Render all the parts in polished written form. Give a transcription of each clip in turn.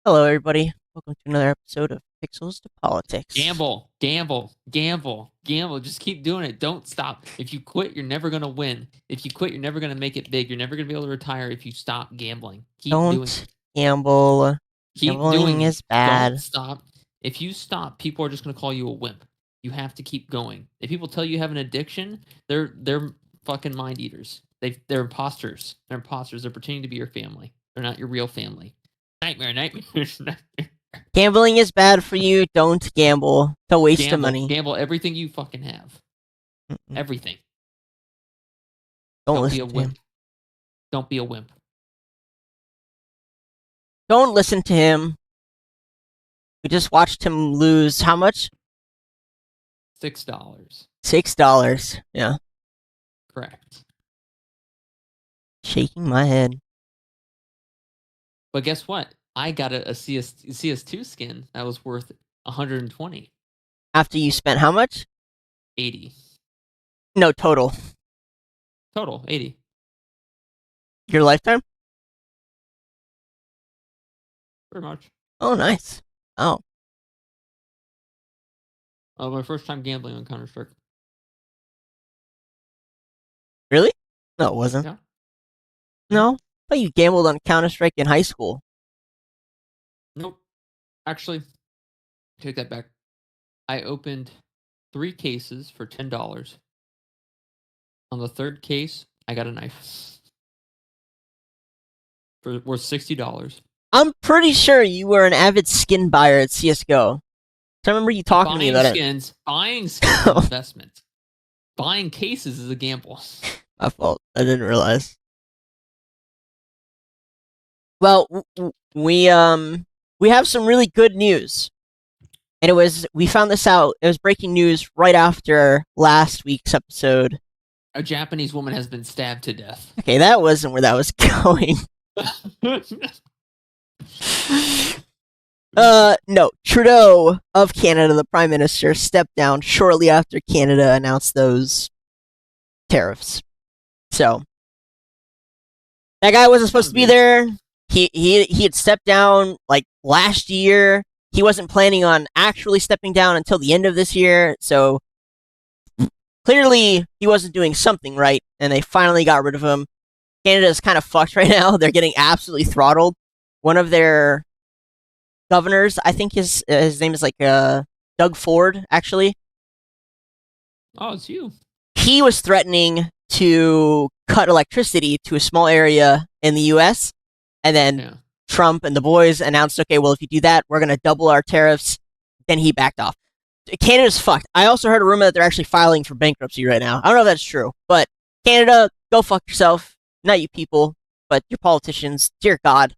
Hello, everybody. Welcome to another episode of Pixels to Politics. Gamble, gamble, gamble, gamble. Just keep doing it. Don't stop. If you quit, you're never going to win. If you quit, you're never going to make it big. You're never going to be able to retire if you stop gambling. Keep doing Don't it. gamble. Keep Gambling doing it. is bad. Don't stop. If you stop, people are just going to call you a wimp. You have to keep going. If people tell you have an addiction, they're fucking mind eaters. They're imposters. They're imposters. They're pretending to be your family. They're not your real family. Nightmare, nightmare, nightmare. Gambling is bad for you. Don't gamble. It's a waste of money. Gamble everything you fucking have. Mm-mm. Everything. Don't be listen a to wimp. him. Don't be a wimp. Don't listen to him. We just watched him lose how much? $6. $6. Yeah. Correct. Shaking my head. But guess what? I got a CS2 skin that was worth 120. After you spent how much? 80. No, total. Total, 80. Your lifetime? Pretty much. Oh, nice. Oh. My first time gambling on Counter-Strike. Really? No, it wasn't. Yeah. No? I thought you gambled on Counter-Strike in high school. Nope. Actually, take that back. I opened 3 cases for $10. On the third case, I got a knife. Worth $60. I'm pretty sure you were an avid skin buyer at CSGO. I remember you talking to me about it. Buying skins is an investment. Buying cases is a gamble. My fault. I didn't realize. Well, we have some really good news. And we found this out. It was breaking news right after last week's episode. A Japanese woman has been stabbed to death. Okay, that wasn't where that was going. No. Trudeau of Canada, the Prime Minister, stepped down shortly after Canada announced those tariffs. So that guy wasn't supposed to be there. He had stepped down like last year. He wasn't planning on actually stepping down until the end of this year. So clearly he wasn't doing something right, and they finally got rid of him. Canada's kind of fucked right now. They're getting absolutely throttled. One of their governors, I think his name is like Doug Ford, actually. Oh, it's you. He was threatening to cut electricity to a small area in the U.S., and then Trump and the boys announced, okay, well, if you do that, we're going to double our tariffs. Then he backed off. Canada's fucked. I also heard a rumor that they're actually filing for bankruptcy right now. I don't know if that's true, but Canada, go fuck yourself. Not you people, but your politicians. Dear God,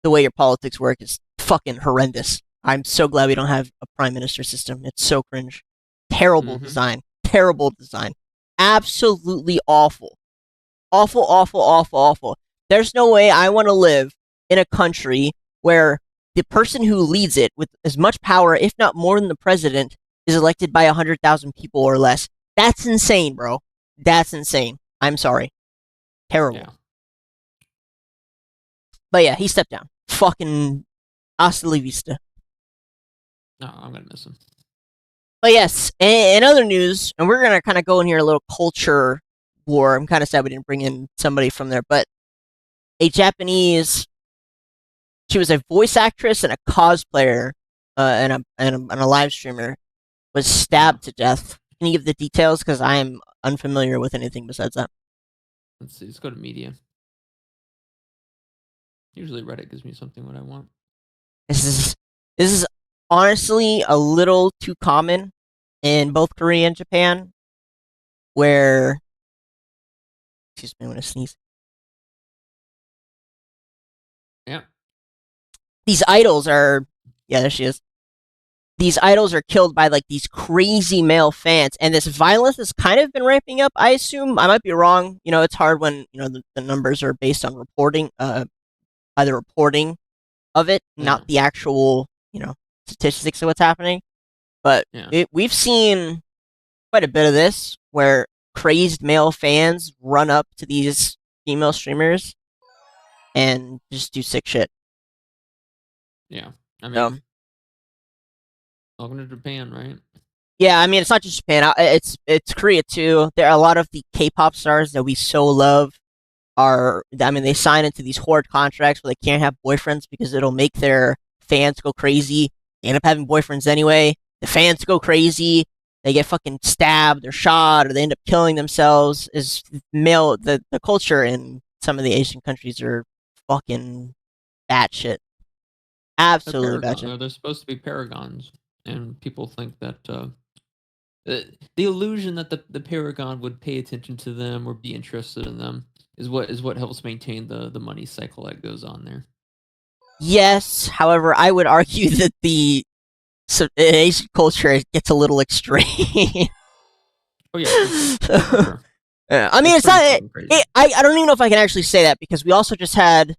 the way your politics work is fucking horrendous. I'm so glad we don't have a prime minister system. It's so cringe. Terrible design. Terrible design. Absolutely awful. Awful, awful, awful, awful. There's no way I want to live in a country where the person who leads it with as much power, if not more than the president, is elected by 100,000 people or less. That's insane, bro. That's insane. I'm sorry. Terrible. Yeah. But yeah, he stepped down. Fucking hasta la vista. No, I'm going to miss him. But yes, in other news, and we're going to kind of go in here a little culture war. I'm kind of sad we didn't bring in somebody from there, but a Japanese, she was a voice actress and a cosplayer and a live streamer, was stabbed to death. Can you give the details? Because I am unfamiliar with anything besides that. Let's see. Let's go to media. Usually Reddit gives me something what I want. This is honestly a little too common in both Korea and Japan, where, excuse me, I'm gonna sneeze. Yeah. These idols are, yeah, there she is. These idols are killed by like these crazy male fans, and this violence has kind of been ramping up. I assume, I might be wrong. You know, it's hard when the numbers are based on reporting, by the reporting of it, not the actual statistics of what's happening. But we've seen quite a bit of this where crazed male fans run up to these female streamers and just do sick shit. Yeah, I So, mean, welcome to Japan, right? yeah, I mean, it's not just Japan. It's Korea too. There are a lot of the K-pop stars that we so love are. I mean, they sign into these horde contracts where they can't have boyfriends because it'll make their fans go crazy. They end up having boyfriends anyway. The fans go crazy. They get fucking stabbed or shot, or they end up killing themselves. Is male the culture in some of the Asian countries are fucking batshit, They're absolutely paragon. batshit. They're supposed to be paragons, and people think that the illusion that the paragon would pay attention to them or be interested in them is what helps maintain the money cycle that goes on there. Yes, however, I would argue that the in Asian culture it gets a little extreme. Oh yeah, for sure. For sure. Yeah, I mean, it's pretty not. fucking crazy. I don't even know if I can actually say that because we also just had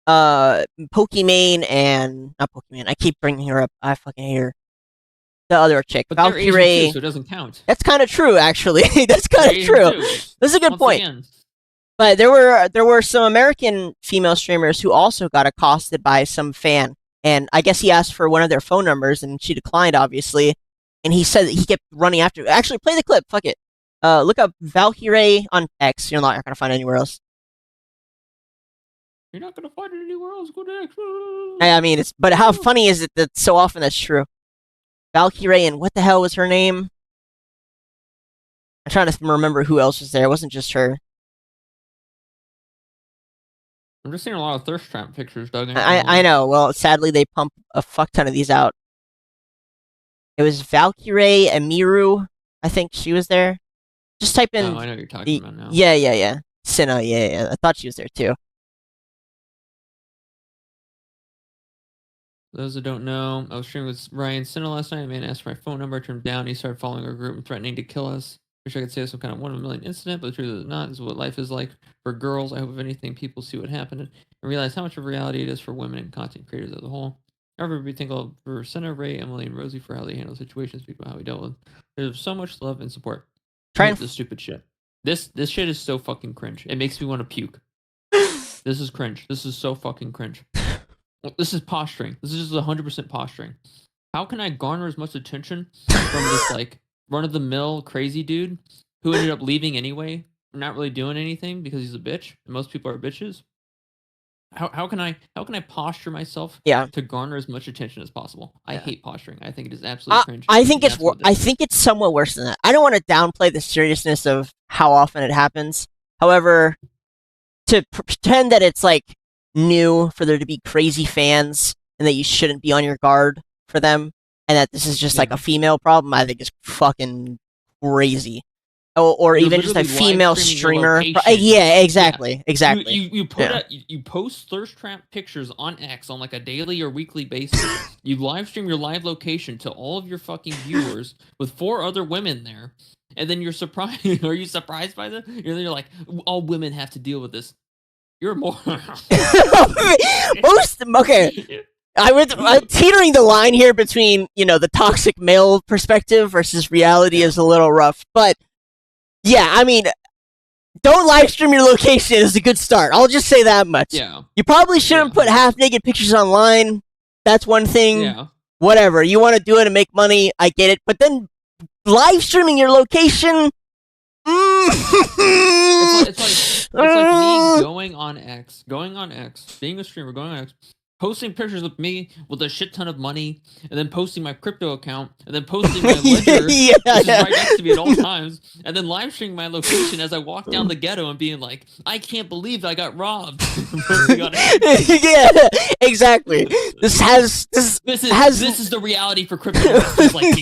Pokimane and not Pokimane. I keep bringing her up. I fucking hate her. The other chick, But they're Asian too, Valkyrie. so it doesn't count. That's kind of true, actually. That's They're kind of Asian true. too. That's a good Once point. again, But there were some American female streamers who also got accosted by some fan, and I guess he asked for one of their phone numbers, and she declined, obviously. And he said that he kept running after. Actually, play the clip. Fuck it. Look up Valkyrie on X. You're not gonna find it anywhere else. you're not gonna find it anywhere else. Go to X. I mean, it's but how funny is it that so often that's true? Valkyrie and what the hell was her name? I'm trying to remember who else was there. It wasn't just her. I'm just seeing a lot of thirst trap pictures, Doug. I know. Well, sadly, they pump a fuck ton of these out. It was Valkyrie Amiru. I think she was there. Just type in. Oh, I know what you're talking about now. Yeah. Cinna, yeah. I thought she was there too. Those that don't know, I was streaming with Ryan Cinna last night. A man asked for my phone number. I turned him down. He started following our group and threatening to kill us. Wish I could say some kind of 1 in a million incident, but the truth is not. This is what life is like for girls. I hope, if anything, people see what happened and realize how much of a reality it is for women and content creators as a whole. However, we thankful for Cinna, Ray, Emily, and Rosie for how they handle situations, speak about how we dealt with. There's so much love and support. Try Hate this stupid shit. This shit is so fucking cringe. It makes me want to puke. This is cringe. This is so fucking cringe. This is posturing. This is just 100% posturing. How can I garner as much attention from this like run of the mill crazy dude who ended up leaving anyway, not really doing anything because he's a bitch and most people are bitches? How can I posture myself Yeah. to garner as much attention as possible? I hate posturing. I think it is absolutely cringe. I think it's somewhat worse than that. I don't want to downplay the seriousness of how often it happens. However, to pretend that it's like new for there to be crazy fans and that you shouldn't be on your guard for them and that this is just like a female problem, I think is fucking crazy. Or even just a female streamer. Yeah, exactly. You post thirst trap pictures on X on like a daily or weekly basis. You live stream your live location to all of your fucking viewers with 4 other women there, and then you're surprised. Are you surprised by that? You're like, all women have to deal with this. You're more. Okay. I'm teetering the line here between the toxic male perspective versus reality is a little rough, but. Yeah, I mean, don't live stream your location is a good start. I'll just say that much. Yeah. You probably shouldn't put half-naked pictures online. That's one thing. Yeah. Whatever. You want to do it and make money, I get it. But then live streaming your location... It's like me going on X, being a streamer, going on X, posting pictures of me with a shit ton of money, and then posting my crypto account, and then posting my ledger, which is right next to me at all times, and then live streaming my location as I walk down the ghetto and being like, I can't believe I got robbed. Yeah, exactly. This is the reality for crypto. Like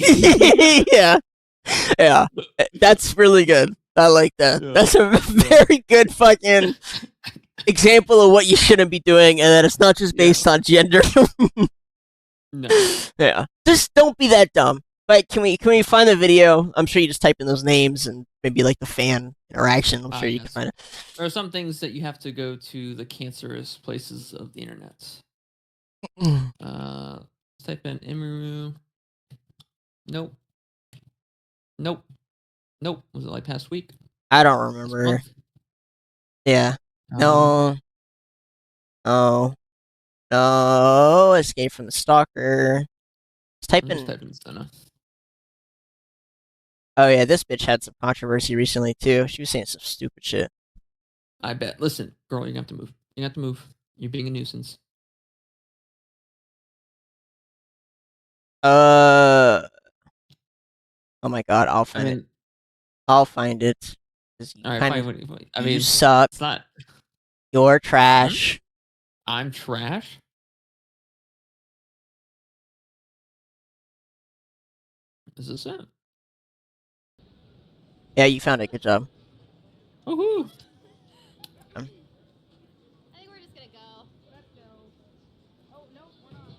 yeah, that's really good. I like that. Yeah. That's a very good fucking example of what you shouldn't be doing, and that it's not just based on gender. No. Yeah. Just don't be that dumb. But can we find the video? I'm sure you just type in those names and maybe like the fan interaction. I'm sure you can find it. There are some things that you have to go to the cancerous places of the internet. Let's type in Emiru. Nope. Was it like past week? I don't remember. Yeah. No. Oh. No, escape from the stalker. Let's type I'm just in. typing Senna. Oh yeah, this bitch had some controversy recently too. She was saying some stupid shit. I bet. Listen, girl, you have to move. You have to move. You're being a nuisance. Oh my god, I'll I find it. mean, I'll find it. all right, fine. I mean, You suck. it's not. You're trash. I'm trash. Is this it? Yeah, you found it. Good job. Woohoo! I think we're just gonna go. Let's go. Oh no, we're not.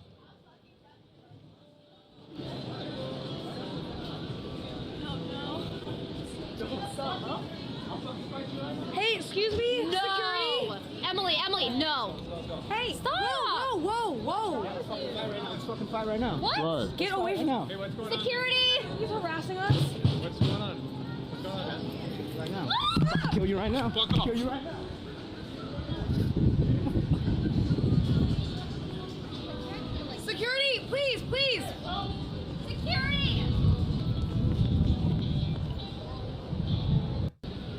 Hey, excuse me? No! Security? Emily, no. Hey, Stop! Whoa. It's fucking fight right now. What? Blood. Get away from now. me. Security! He's harassing us. What's going on? What's going on, man? Right now. I'll kill you right now. Fuck off. Kill you right now. Security, please. Security!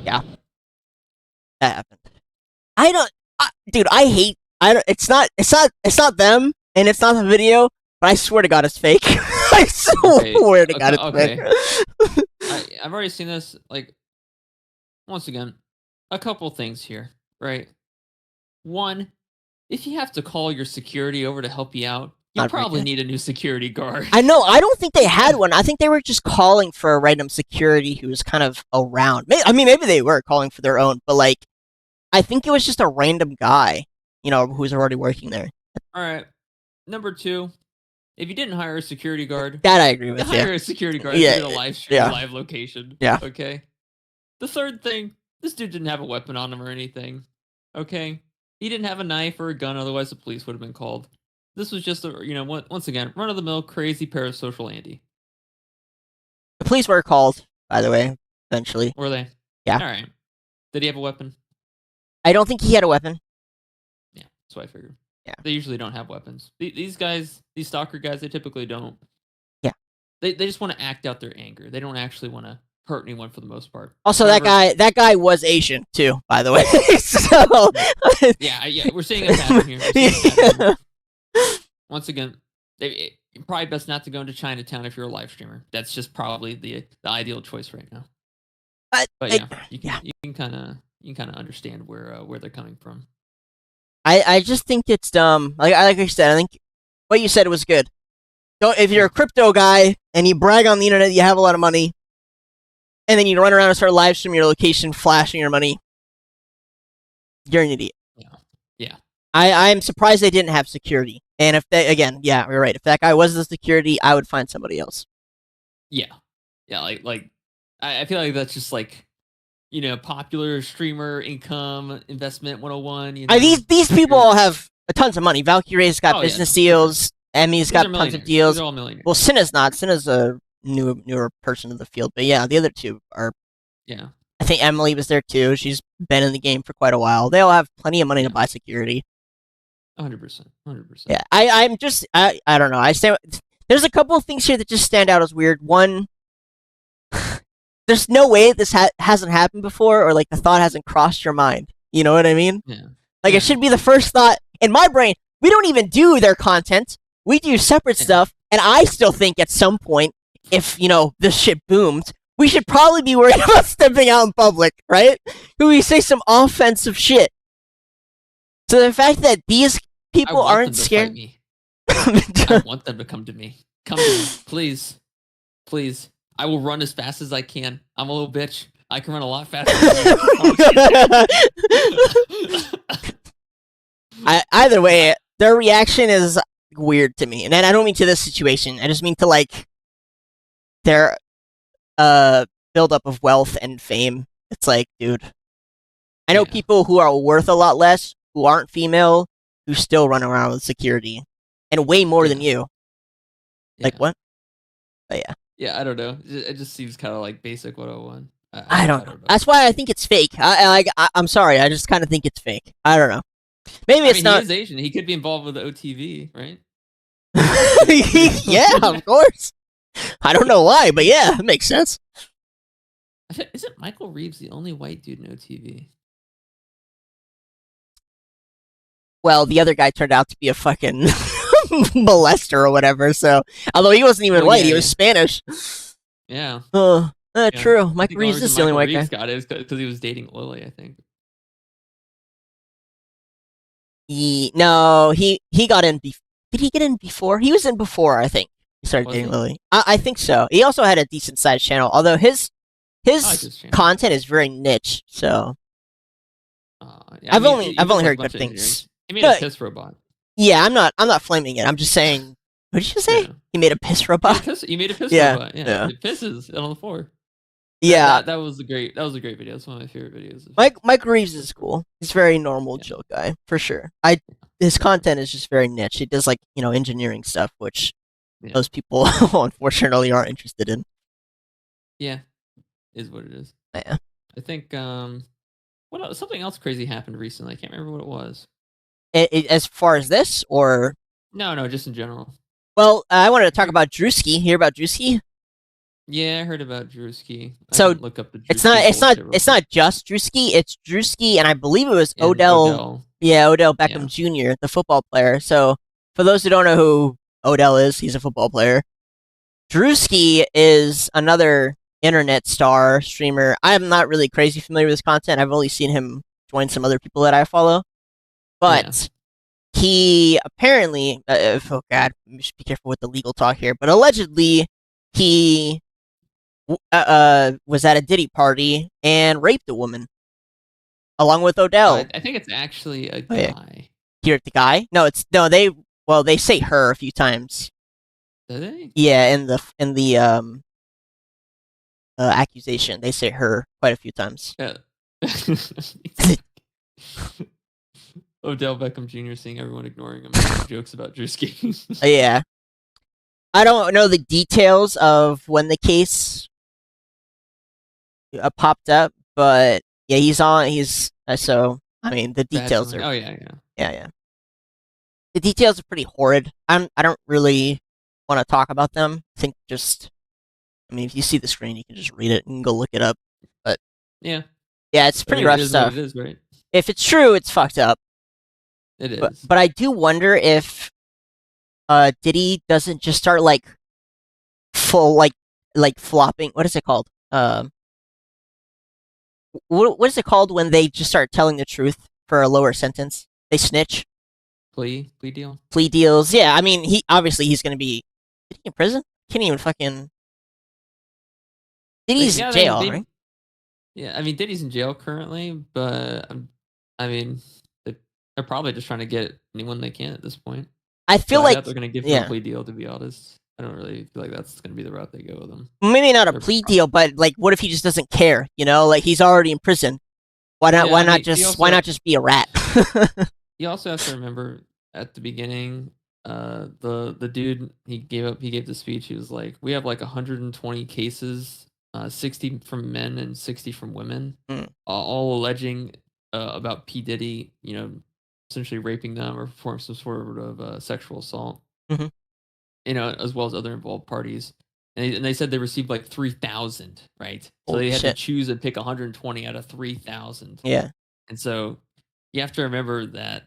Yeah, that happened. Dude, I hate. I don't. It's not them, and it's not the video. But I swear to God, it's fake. I swear to God, it's fake. I've already seen this. Like, once again, a couple things here, right? One, if you have to call your security over to help you out, you probably need a new security guard. I know. I don't think they had one. I think they were just calling for a random security who was kind of around. Maybe they were calling for their own, but like, I think it was just a random guy, who's already working there. All right. Number two, if you didn't hire a security guard, that I agree with. Hire a security guard. Yeah, a live stream, live location. Yeah. Okay. The third thing, this dude didn't have a weapon on him or anything. Okay. He didn't have a knife or a gun, otherwise the police would have been called. This was just once again, run of the mill, crazy parasocial Andy. The police were called, by the way, eventually. Were they? Yeah. All right. Did he have a weapon? I don't think he had a weapon. Yeah, that's what I figured. Yeah. They usually don't have weapons. These guys, these stalker guys, they typically don't. Yeah. They just want to act out their anger. They don't actually want to hurt anyone for the most part. Also, that guy was Asian too, by the way. So yeah, we're seeing a pattern here. Once again, probably best not to go into Chinatown if you're a live streamer. That's just probably the ideal choice right now. But yeah, you can kind of understand where they're coming from. I just think it's dumb. Like I said, I think what you said was good. So if you're a crypto guy and you brag on the internet, you have a lot of money, and then you run around and start live streaming your location, flashing your money, you're an idiot. Yeah. I'm surprised they didn't have security. And if they, again, yeah, you're right. If that guy was the security, I would find somebody else. Yeah. Like I feel like that's just like, popular streamer income investment 101. These people all have tons of money. Valkyrie's got business deals. Emmy's got tons of deals. These are all millionaires. Well, Cinna's not. Cinna's a newer person in the field. But yeah, the other two are. Yeah. I think Emily was there too. She's been in the game for quite a while. They all have plenty of money to buy security. 100%. Yeah, I'm just I don't know. There's a couple of things here that just stand out as weird. One, there's no way this hasn't happened before, or like the thought hasn't crossed your mind. You know what I mean? Yeah. Like it should be the first thought in my brain. We don't even do their content. We do separate stuff, and I still think at some point, if this shit boomed, we should probably be worried about stepping out in public, right? We say some offensive shit. So the fact that these people aren't scared. I want them to come to me. Come to me, please. I will run as fast as I can. I'm a little bitch. I can run a lot faster than you. Either way, their reaction is weird to me. And I don't mean to this situation. I just mean to like their buildup of wealth and fame. It's like, dude, I know people who are worth a lot less, who aren't female, who still run around with security, and way more than you. Like what? But yeah. Yeah, I don't know. It just seems kind of like basic 101. I don't know. That's why I think it's fake. I'm sorry. I just kind of think it's fake. I don't know. Maybe it's He not. is Asian. He could be involved with the OTV, right? Yeah, of course. I don't know why, but yeah, it makes sense. Isn't Michael Reeves the only white dude in OTV? Well, the other guy turned out to be a fucking molester or whatever. So, although he wasn't even white, he was Spanish. Yeah. True. Mike Reeves is the only white guy. Got it because he was dating Lily, I think. No, he got in. Did he get in before? He was in before, I think. He started dating Lily. I think so. He also had a decent sized channel, although his content is very niche. So I've only heard good things. He made a piss robot. Yeah, I'm not flaming it. I'm just saying. What did you say? Yeah. He made a piss robot. He made a piss robot. Yeah. It pisses on the floor. Yeah, that was a great video. It's one of my favorite videos. Mike Reeves is cool. He's a very normal, chill guy for sure. His content is just very niche. He does engineering stuff, which most people unfortunately aren't interested in. Yeah, is what it is. Yeah, I think something else crazy happened recently. I can't remember what it was. As far as this, or no, just in general. Well, I wanted to talk about Drewski. Hear about Drewski? Yeah, I heard about Drewski. So look up the Drewski it's not just Drewski. It's Drewski, and I believe it was Odell. Yeah, Odell Beckham Jr., the football player. So for those who don't know who Odell is, he's a football player. Drewski is another internet star streamer. I'm not really crazy familiar with his content. I've only seen him join some other people that I follow, but. He apparently, oh god, just be careful with the legal talk here, but allegedly he was at a Diddy party and raped a woman along with Odell. I think it's actually a guy. Here at the guy? No, they say her a few times. Do they? Yeah, in the accusation, they say her quite a few times. Yeah. Odell Beckham Jr. seeing everyone ignoring him, jokes about Drewski. Yeah. I don't know the details of when the case popped up, but yeah, so I mean the details are. Oh yeah. The details are pretty horrid. I don't really want to talk about them. I mean, if you see the screen, you can just read it and go look it up. But yeah, it's pretty rough stuff. It is, right? If it's true, it's fucked up. It is. But I do wonder if Diddy doesn't just start full flopping. What is it called? What is it called when they just start telling the truth for a lower sentence? They snitch. Plea deal. Plea deals. Yeah, I mean, he's going to be in prison. Can't even fucking. Diddy's in jail, right? Yeah, I mean Diddy's in jail currently, but I mean. They're probably just trying to get anyone they can at this point. I feel like they're going to give him a plea deal, to be honest. I don't really feel like that's going to be the route they go with him. Maybe not a plea deal, but what if he just doesn't care? He's already in prison. Why not just be a rat? You also have to remember at the beginning, the dude he gave the speech. He was like, "We have 120 cases, 60 from men and 60 from women, all alleging about P Diddy, essentially raping them or performing some sort of sexual assault, as well as other involved parties." And they said they received 3,000, right? So they had to choose and pick 120 out of 3,000. Yeah. And so you have to remember that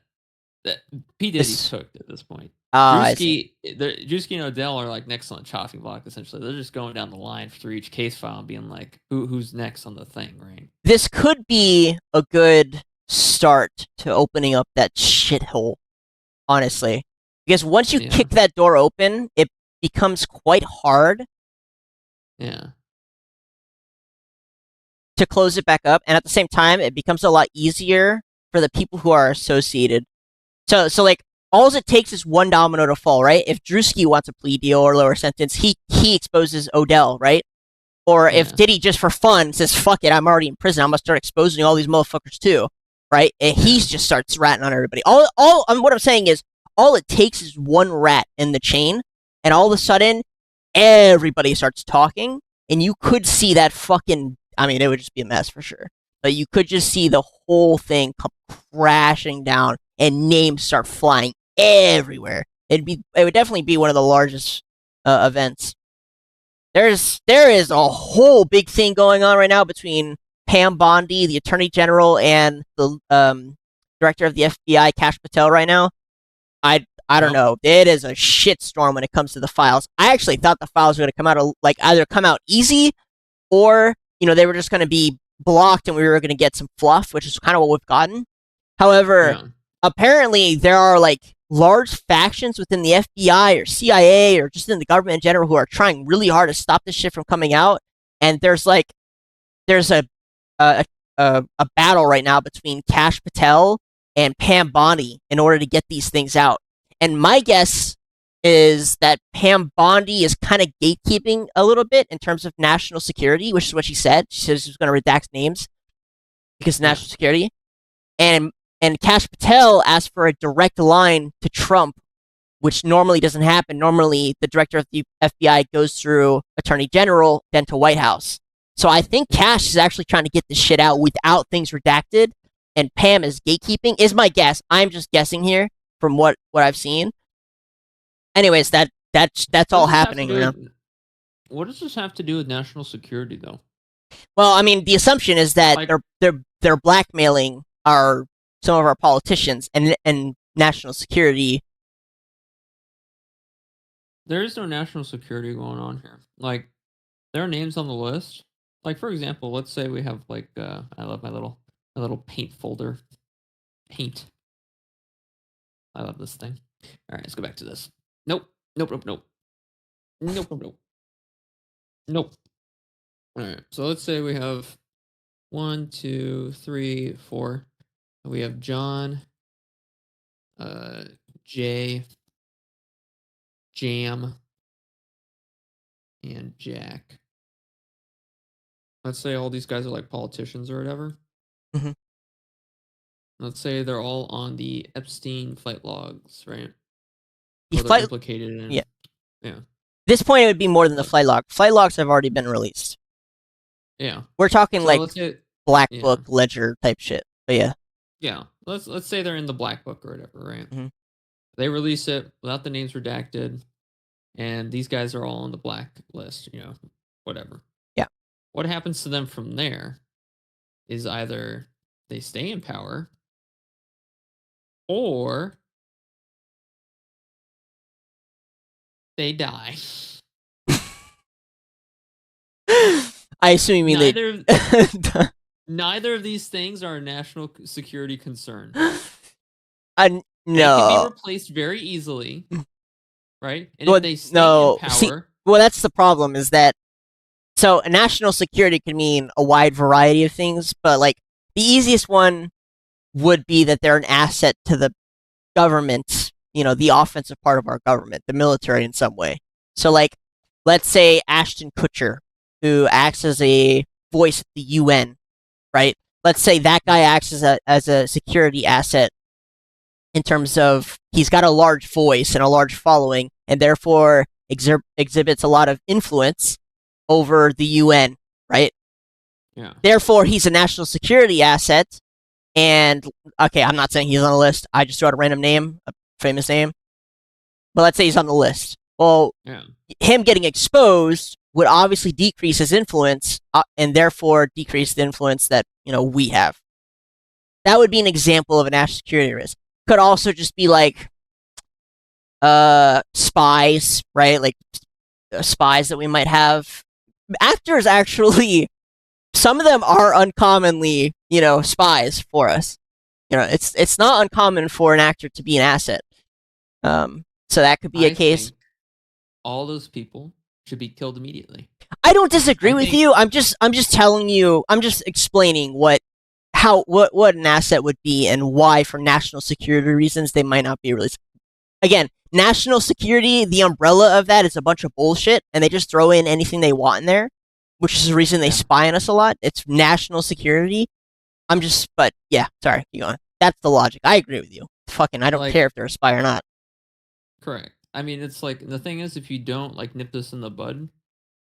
P Diddy's cooked at this point. Drewski and Odell are next on the chopping block. Essentially, they're just going down the line through each case file and being who's next on the thing, right? This could be a good start to opening up that shithole, honestly, because once you kick that door open, it becomes quite hard. Yeah. To close it back up, and at the same time, it becomes a lot easier for the people who are associated. So all it takes is one domino to fall, right? If Drewski wants a plea deal or lower sentence, he exposes Odell, right? Or if Diddy just for fun says, "Fuck it, I'm already in prison. I'm gonna start exposing all these motherfuckers too," right? And he just starts ratting on everybody. What I'm saying is, all it takes is one rat in the chain, and all of a sudden, everybody starts talking, and you could see that fucking. I mean, it would just be a mess for sure. But you could just see the whole thing come crashing down. and names start flying everywhere. It would definitely be one of the largest events. There is a whole big thing going on right now between Pam Bondi, the Attorney General, and the Director of the FBI, Kash Patel. Right now, I don't know. It is a shitstorm when it comes to the files. I actually thought the files were going to come out either come out easy, or they were just going to be blocked and we were going to get some fluff, which is kind of what we've gotten. However, apparently there are large factions within the FBI or CIA or just in the government in general who are trying really hard to stop this shit from coming out. And there's a battle right now between Kash Patel and Pam Bondi in order to get these things out. And my guess is that Pam Bondi is kind of gatekeeping a little bit in terms of national security, which is what she said. She said she was going to redact names because of national security. And Kash Patel asked for a direct line to Trump, which normally doesn't happen. Normally, the director of the FBI goes through Attorney General, then to White House. So I think Kash is actually trying to get this shit out without things redacted, and Pam is gatekeeping, is my guess. I'm just guessing here from what I've seen. Anyways, that's all happening right now. What does this have to do with national security, though? Well, I mean, the assumption is that they're blackmailing some of our politicians and national security. There is no national security going on here. There are names on the list. For example, let's say we have I love my little paint folder. Paint. I love this thing. All right, let's go back to this. Nope. Nope. All right, so let's say we have 1, 2, 3, 4. We have John, Jay, Jam, and Jack. Let's say all these guys are politicians or whatever. Mm-hmm. Let's say they're all on the Epstein flight logs, right? They're implicated in. Yeah. This point, it would be more than the flight log. Flight logs have already been released. Yeah. We're talking black Yeah. book ledger type shit. But yeah. Yeah. Let's say they're in the black book or whatever, right? Mhm. They release it without the names redacted, and these guys are all on the black list, whatever. Yeah. What happens to them from there is either they stay in power or they die. I assume you mean Neither of these things are a national security concern. No. They can be replaced very easily, right? And if they stay in power... See, well, that's the problem, is that... So, a national security could mean a wide variety of things, but, the easiest one would be that they're an asset to the government, the offensive part of our government, the military in some way. So, let's say Ashton Kutcher, who acts as a voice at the UN, right? Let's say that guy acts as a security asset in terms of he's got a large voice and a large following, and therefore exhibits a lot of influence over the UN, right? Yeah. Therefore, he's a national security asset. And okay, I'm not saying he's on the list. I just threw out a random name, a famous name. But let's say he's on the list. Well, him getting exposed would obviously decrease his influence, and therefore decrease the influence that we have. That would be an example of a national security risk. Could also just be spies, right? Spies that we might have. Actors, actually, some of them are uncommonly, spies for us. It's not uncommon for an actor to be an asset. So that could be a case. All those people should be killed immediately. I don't disagree with you. I'm just telling you. I'm just explaining what an asset would be and why, for national security reasons, they might not be released. Again, national security, the umbrella of that is a bunch of bullshit, and they just throw in anything they want in there, which is the reason they spy on us a lot. It's national security. But yeah, sorry, keep going. That's the logic. I agree with you. I don't care if they're a spy or not. Correct. I mean, it's the thing is, if you don't nip this in the bud,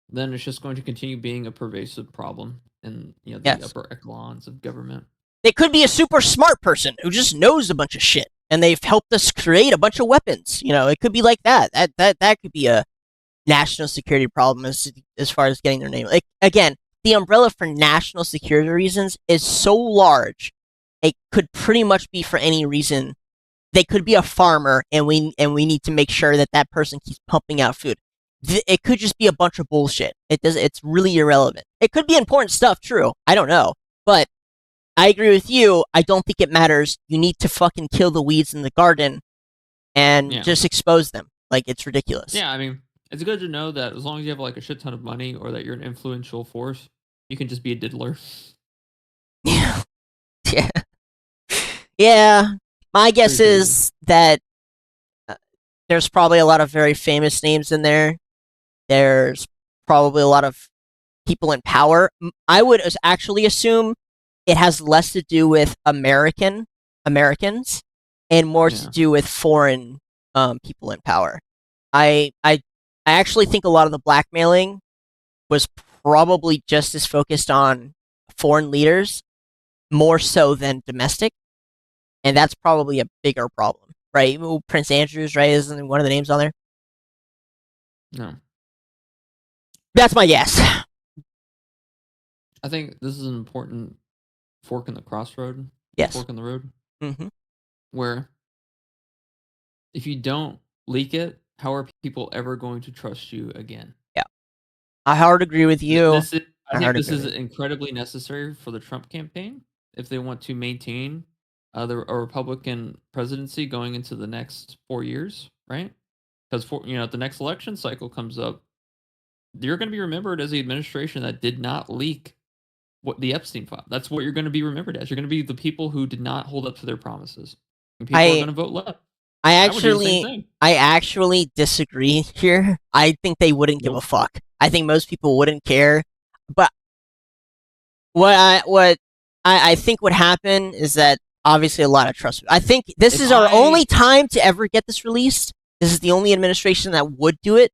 then it's just going to continue being a pervasive problem in the upper echelons of government. They could be a super smart person who just knows a bunch of shit, and they've helped us create a bunch of weapons. It could be like that. That could be a national security problem as far as getting their name. Like, again, the umbrella for national security reasons is so large, it could pretty much be for any reason. They could be a farmer, and we need to make sure that person keeps pumping out food. It could just be a bunch of bullshit. It's really irrelevant. It could be important stuff, true. I don't know, but I agree with you. I don't think it matters. You need to fucking kill the weeds in the garden and just expose them. Like, it's ridiculous. Yeah, I mean, it's good to know that as long as you have like a shit ton of money or that you're an influential force, you can just be a diddler. Yeah. Yeah. Yeah. My guess is that there's probably a lot of very famous names in there. There's probably a lot of people in power. I would actually assume it has less to do with Americans and more to do with foreign people in power. I actually think a lot of the blackmailing was probably just as focused on foreign leaders, more so than domestic, and that's probably a bigger problem, right? Prince Andrews, right? Isn't one of the names on there? No. That's my guess. I think this is an important fork in the crossroad. Yes. Fork in the road. Mm-hmm. Where if you don't leak it, how are people ever going to trust you again? Yeah. I hard agree with you. I think this is incredibly necessary for the Trump campaign if they want to maintain a Republican presidency going into the next 4 years, right? Because the next election cycle comes up, you're going to be remembered as the administration that did not leak the Epstein file. That's what you're going to be remembered as. You're going to be the people who did not hold up to their promises. And people are going to vote left. I actually disagree here. I think they wouldn't give a fuck. I think most people wouldn't care. But what I think would happen is that obviously a lot of trust. I think this is our only time to ever get this released. This is the only administration that would do it.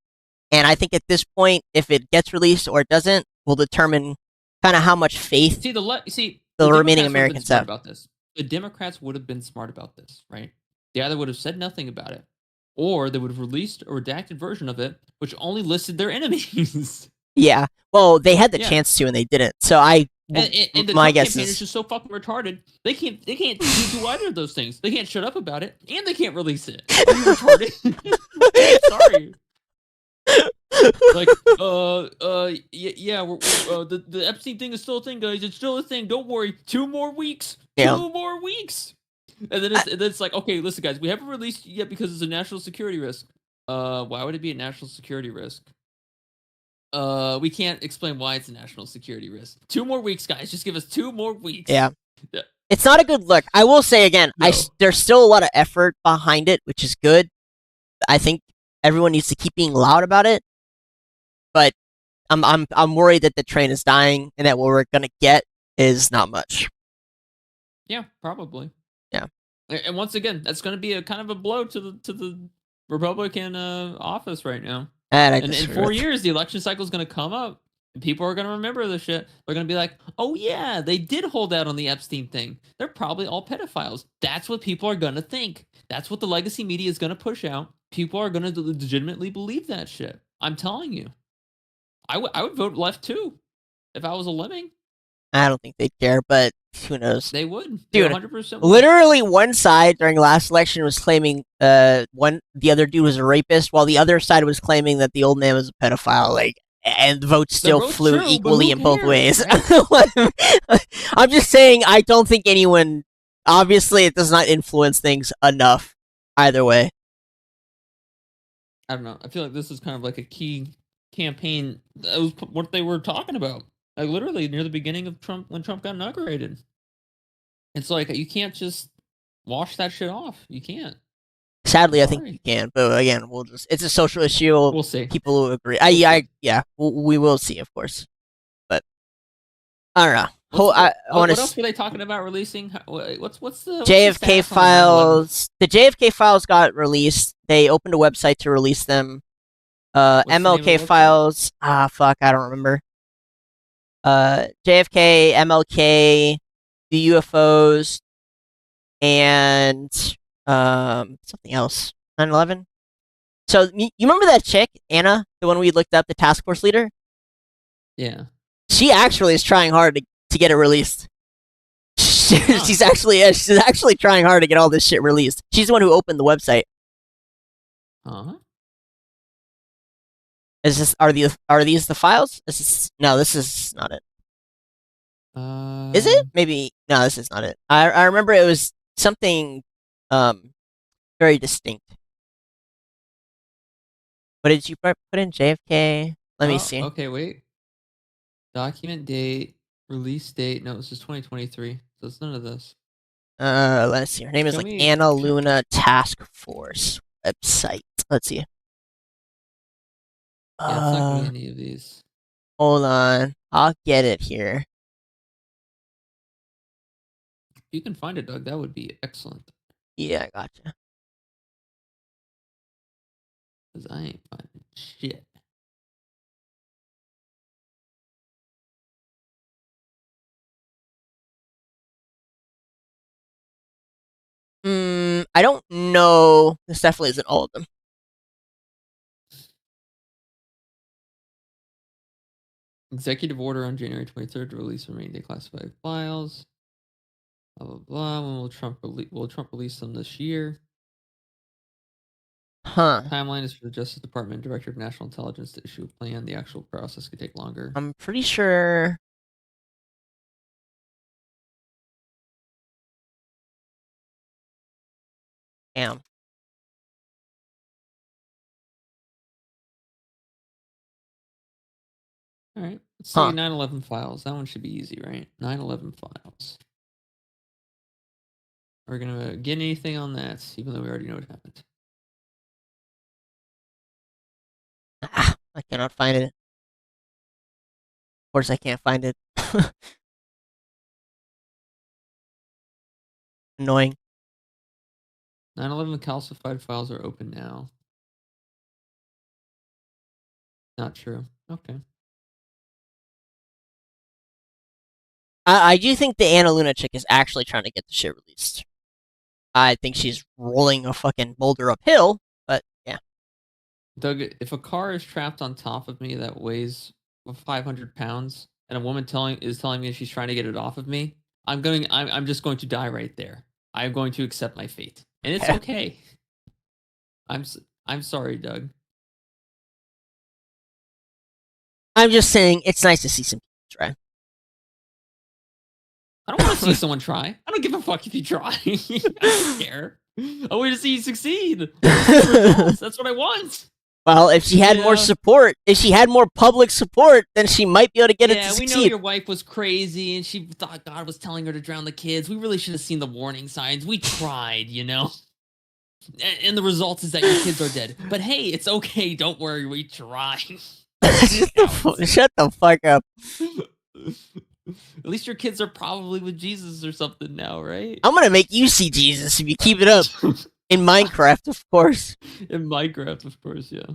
And I think at this point, if it gets released or it doesn't, will determine kind of how much faith the remaining Americans have about this. The Democrats would have been smart about this, right? They either would have said nothing about it, or they would have released a redacted version of it, which only listed their enemies. Yeah, well, they had the chance to, and they didn't. So and the my Trump guess campaign is is just so fucking retarded. They can't do either of those things. They can't shut up about it, and they can't release it. Are you retarded? Sorry. Like, yeah, the Epstein thing is still a thing, guys. It's still a thing. Don't worry. 2 more weeks. 2 more weeks. And then it's like, okay, listen, guys, we haven't released it yet because it's a national security risk. Why would it be a national security risk? We can't explain why it's a national security risk. 2 more weeks, guys. Just give us 2 more weeks. Yeah. It's not a good look. I will say again, No. There's still a lot of effort behind it, which is good. I think everyone needs to keep being loud about it. But I'm worried that the train is dying and that what we're gonna get is not much. Yeah, probably. Yeah. And once again, that's going to be a kind of a blow to the Republican office right now. And in 4 years, the election cycle is going to come up, and people are going to remember this shit. They're going to be like, "Oh yeah, they did hold out on the Epstein thing. They're probably all pedophiles." That's what people are going to think. That's what the legacy media is going to push out. People are going to legitimately believe that shit. I'm telling you. I would vote left too, if I was a lemming. I don't think they'd care, but who knows? They would. Dude, 100% would. Literally one side during last election was claiming the other dude was a rapist, while the other side was claiming that the old man was a pedophile. Like, and the votes still flew equally in both ways. I'm just saying, I don't think anyone. Obviously, it does not influence things enough either way. I don't know. I feel like this is kind of like a key campaign. That was what they were talking about. Like literally near the beginning of when Trump got inaugurated. It's like you can't just wash that shit off. You can't. Sadly, I think you can, but again, it's a social issue. We'll see. People will agree. We will see, of course. But I don't know. What else were they talking about releasing? What's the JFK files? The JFK files got released. They opened a website to release them. MLK files. I don't remember. JFK, MLK, the UFOs, and something else. 9/11. So you remember that chick, Anna, the one we looked up, the task force leader? Yeah. She actually is trying hard to get it released. She's actually trying hard to get all this shit released. She's the one who opened the website. Huh? Are these the files? This is not it. Is it? Maybe no, this is not it. I remember it was something very distinct. What did you put in JFK? Let me see. Okay, wait. Document date, release date. No, this is 2023. So it's none of this. Let's see. Her name is Show like me- Anna Luna Task Force website. Let's see. Yeah, it's not gonna be any of these. Hold on. I'll get it here. If you can find it, Doug, that would be excellent. Yeah, I gotcha. Because I ain't finding shit. I don't know. This definitely isn't all of them. Executive order on January 23rd to release remaining declassified files. Blah blah blah. When will Trump release them this year? Huh. Timeline is for the Justice Department Director of National Intelligence to issue a plan. The actual process could take longer. I'm pretty sure. Damn. All right. Let's say 9/11 files. That one should be easy, right? 9/11 files. Are we gonna get anything on that, even though we already know what happened? I cannot find it. Of course, I can't find it. Annoying. 9/11 calcified files are open now. Not true. Okay. I do think the Anna Luna chick is actually trying to get the shit released. I think she's rolling a fucking boulder uphill, but yeah. Doug, if a car is trapped on top of me that weighs 500 pounds, and a woman is telling me she's trying to get it off of me, I'm just going to die right there. I'm going to accept my fate, and it's okay. I'm sorry, Doug. I'm just saying it's nice to see some people try. I don't want to see someone try. I don't give a fuck if you try. I don't care. I want to see you succeed. That's what I want. Well, if she had more support, if she had more public support, then she might be able to get it to succeed. Yeah, we know your wife was crazy and she thought God was telling her to drown the kids. We really should have seen the warning signs. We tried, you know? And the result is that your kids are dead. But hey, it's okay. Don't worry. We tried. Shut the fuck up. At least your kids are probably with Jesus or something now, right? I'm gonna make you see Jesus if you keep it up. In Minecraft, of course. In Minecraft, of course, yeah.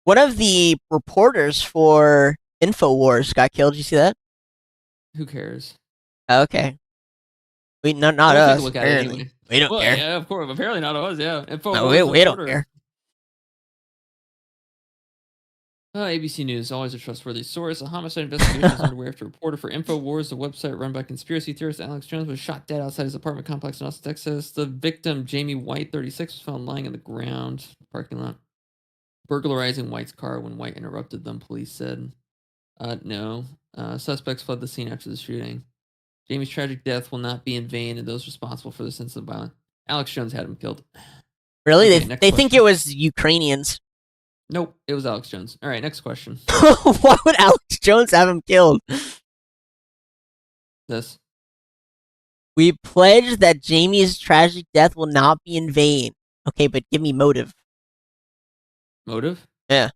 One of the reporters for InfoWars got killed. Did you see that? Who cares? Okay. Not us. Look at it anyway. We don't care. Yeah, of course. Apparently not us, yeah. No, we don't care. ABC News, always a trustworthy source. A homicide investigation is underway after a reporter for InfoWars, the website run by conspiracy theorist Alex Jones, was shot dead outside his apartment complex in Austin, Texas. The victim, Jamie White, 36, was found lying in the ground parking lot, burglarizing White's car when White interrupted them, police said. No. Suspects fled the scene after the shooting. Jamie's tragic death will not be in vain, and those responsible for this incident of violence. Alex Jones had him killed. Really? Okay, they think it was Ukrainians. Nope, it was Alex Jones. All right, next question. Why would Alex Jones have him killed? This. We pledge that Jamie's tragic death will not be in vain. Okay, but give me motive. Motive? Yeah.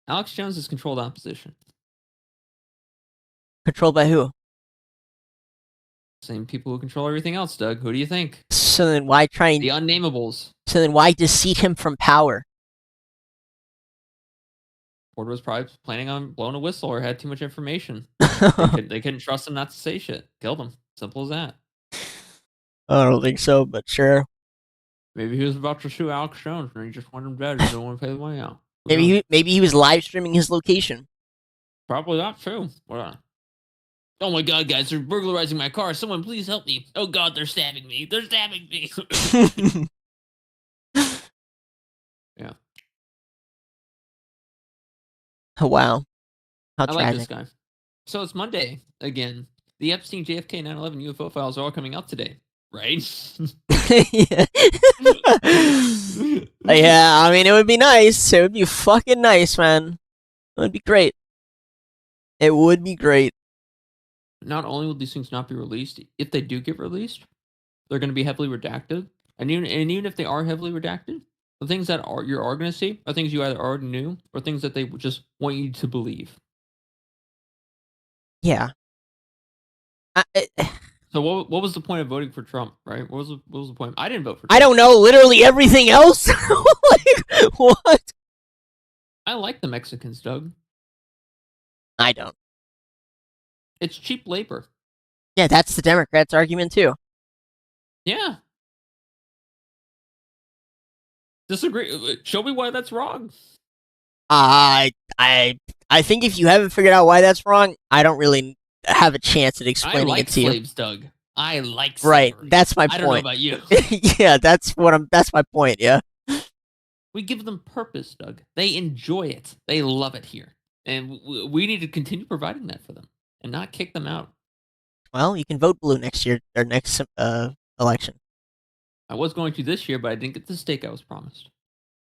Alex Jones is controlled opposition. Controlled by who? Same people who control everything else, Doug. Who do you think? So then why try and... The unnamables. So then why deceit him from power? Porter was probably planning on blowing a whistle or had too much information. They couldn't trust him not to say shit. Killed him. Simple as that. I don't think so, but sure. Maybe he was about to sue Alex Jones and he just wanted him dead and didn't want to pay the money out. Maybe he was live streaming his location. Probably not true. Oh my god, guys, they're burglarizing my car. Someone please help me. Oh god, they're stabbing me. They're stabbing me. Yeah. Oh, wow. How I tragic. like this guy. So it's Monday again. The Epstein, JFK, 9/11 UFO files are all coming out today, right? Yeah. Yeah, I mean, it would be nice. It would be fucking nice, man. It would be great. It would be great. Not only will these things not be released, if they do get released, they're going to be heavily redacted. And even if they are heavily redacted, the things that you're going to see are things you either already knew or things that they just want you to believe. Yeah. So what was the point of voting for Trump, right? What was the point? I didn't vote for Trump. I don't know. Literally everything else? Like, what? I like the Mexicans, Doug. I don't. It's cheap labor. Yeah, that's the Democrats' argument, too. Yeah. Disagree. Show me why that's wrong. I think if you haven't figured out why that's wrong, I don't really have a chance at explaining it to you. I like slaves, Doug. I like slavery. Right, that's my point. I don't know about you. Yeah, that's my point, yeah. We give them purpose, Doug. They enjoy it. They love it here. And we need to continue providing that for them and not kick them out. Well, you can vote blue next year, or next election. I was going to this year, but I didn't get the steak I was promised.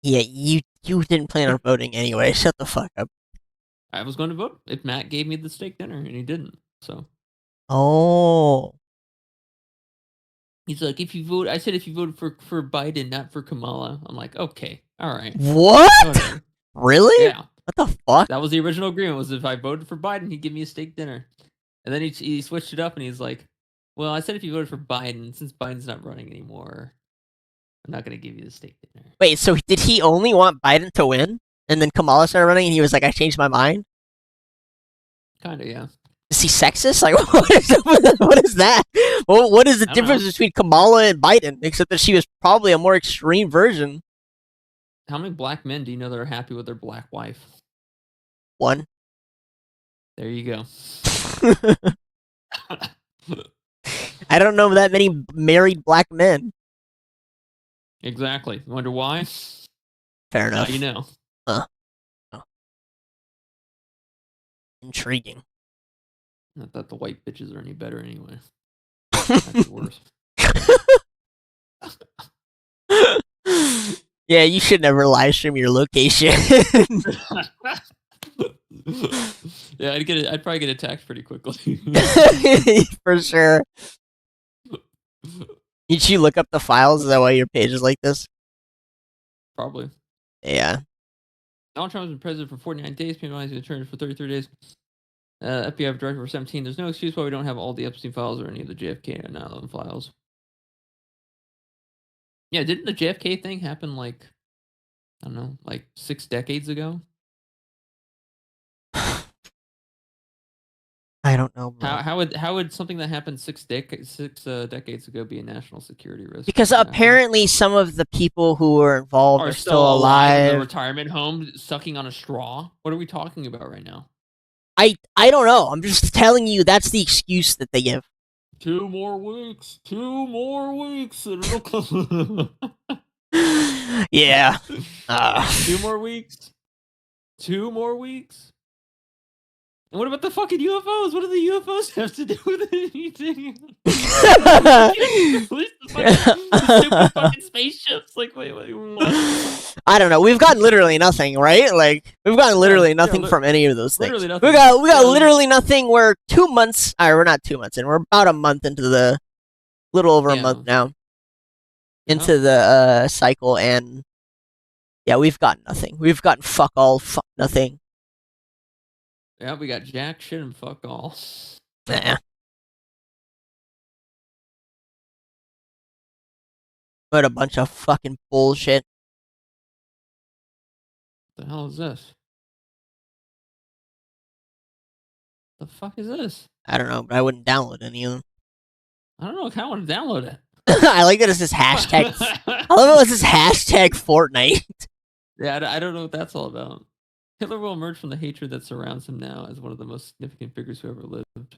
Yeah, you didn't plan on voting anyway. Shut the fuck up. I was going to vote if Matt gave me the steak dinner, and he didn't. So. Oh. He's like, if you vote, I said if you voted for Biden, not for Kamala. I'm like, okay, all right. What? Whatever. Really? Yeah. What the fuck? That was the original agreement. Was if I voted for Biden, he'd give me a steak dinner. And then he switched it up, and he's like, well, I said if you voted for Biden, since Biden's not running anymore, I'm not going to give you the steak dinner. Wait, so did he only want Biden to win? And then Kamala started running, and he was like, I changed my mind? Kind of, yeah. Is he sexist? Like, what is that? What is the difference between Kamala and Biden? Except that she was probably a more extreme version. How many black men do you know that are happy with their black wife? One. There you go. I don't know that many married black men. Exactly. You wonder why? Fair enough. Now you know. Oh. Intriguing. Not that the white bitches are any better anyway. That's worse. Yeah, you should never live stream your location. Yeah, I'd probably get attacked pretty quickly. For sure. Did you look up the files? Is that why your page is like this? Probably. Yeah. Donald Trump has been president for 49 days. People he's attorney for 33 days. FBI director for 17. There's no excuse why we don't have all the Epstein files or any of the JFK and 9/11 files. Yeah, didn't the JFK thing happen like, I don't know, like 6 decades ago? I don't know, bro. How would something that happened 6 decades ago be a national security risk? Because apparently some of the people who were involved are still alive. In the retirement home sucking on a straw? What are we talking about right now? I don't know. I'm just telling you that's the excuse that they give. 2 more weeks. 2 more weeks. And it'll come. Yeah. 2 more weeks. 2 more weeks. And what about the fucking UFOs? What do the UFOs have to do with anything? the stupid fucking spaceships. Like, wait, what? I don't know. We've gotten literally nothing, right? Like, we've gotten literally nothing from any of those things. Literally nothing. We got literally nothing. We're 2 months. We're not 2 months in. We're about a month into the, little over a month now, into the cycle, and yeah, we've gotten nothing. We've gotten fuck all, fuck nothing. Yeah, we got jack shit and fuck all. Nah. What a bunch of fucking bullshit. What the hell is this? The fuck is this? I don't know, but I wouldn't download any of them. I don't know. I kind of want to download it. I like that it says hashtag. I love it says hashtag Fortnite. Yeah, I don't know what that's all about. Hitler will emerge from the hatred that surrounds him now as one of the most significant figures who ever lived.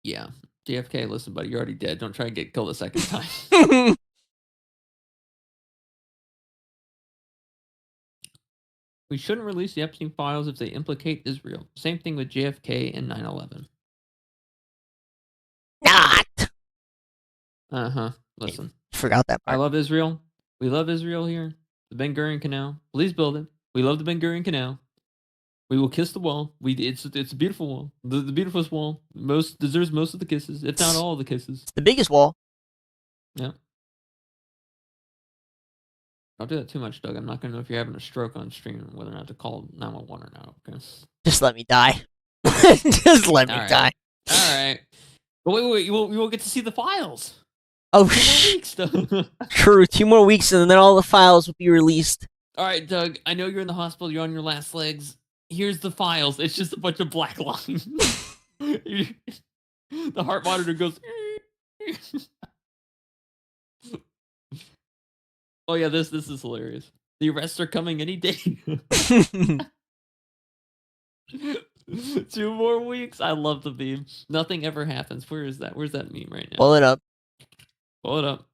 Yeah. JFK, listen, buddy, you're already dead. Don't try and get killed a second time. We shouldn't release the Epstein files if they implicate Israel. Same thing with JFK and 9/11. Not. Uh-huh. Listen. Forgot that part. I love Israel. We love Israel here. The Ben Gurion Canal. Please build it. We love the Ben Gurion Canal. We will kiss the wall. It's a beautiful wall. The beautifulest wall. Deserves most of the kisses, if not all of the kisses. It's the biggest wall. Yeah. Don't do that too much, Doug. I'm not gonna know if you're having a stroke on stream and whether or not to call 911 or not. Okay. Just let me die. Just let me die. All right. But wait. You won't get to see the files. Oh, 2 more weeks, though. True. 2 more weeks, and then all the files will be released. All right, Doug. I know you're in the hospital. You're on your last legs. Here's the files. It's just a bunch of black lines. The heart monitor goes. Oh yeah, this is hilarious. The arrests are coming any day. 2 more weeks. I love the meme. Nothing ever happens. Where is that? Where's that meme right now? Pull it up. Pull it up.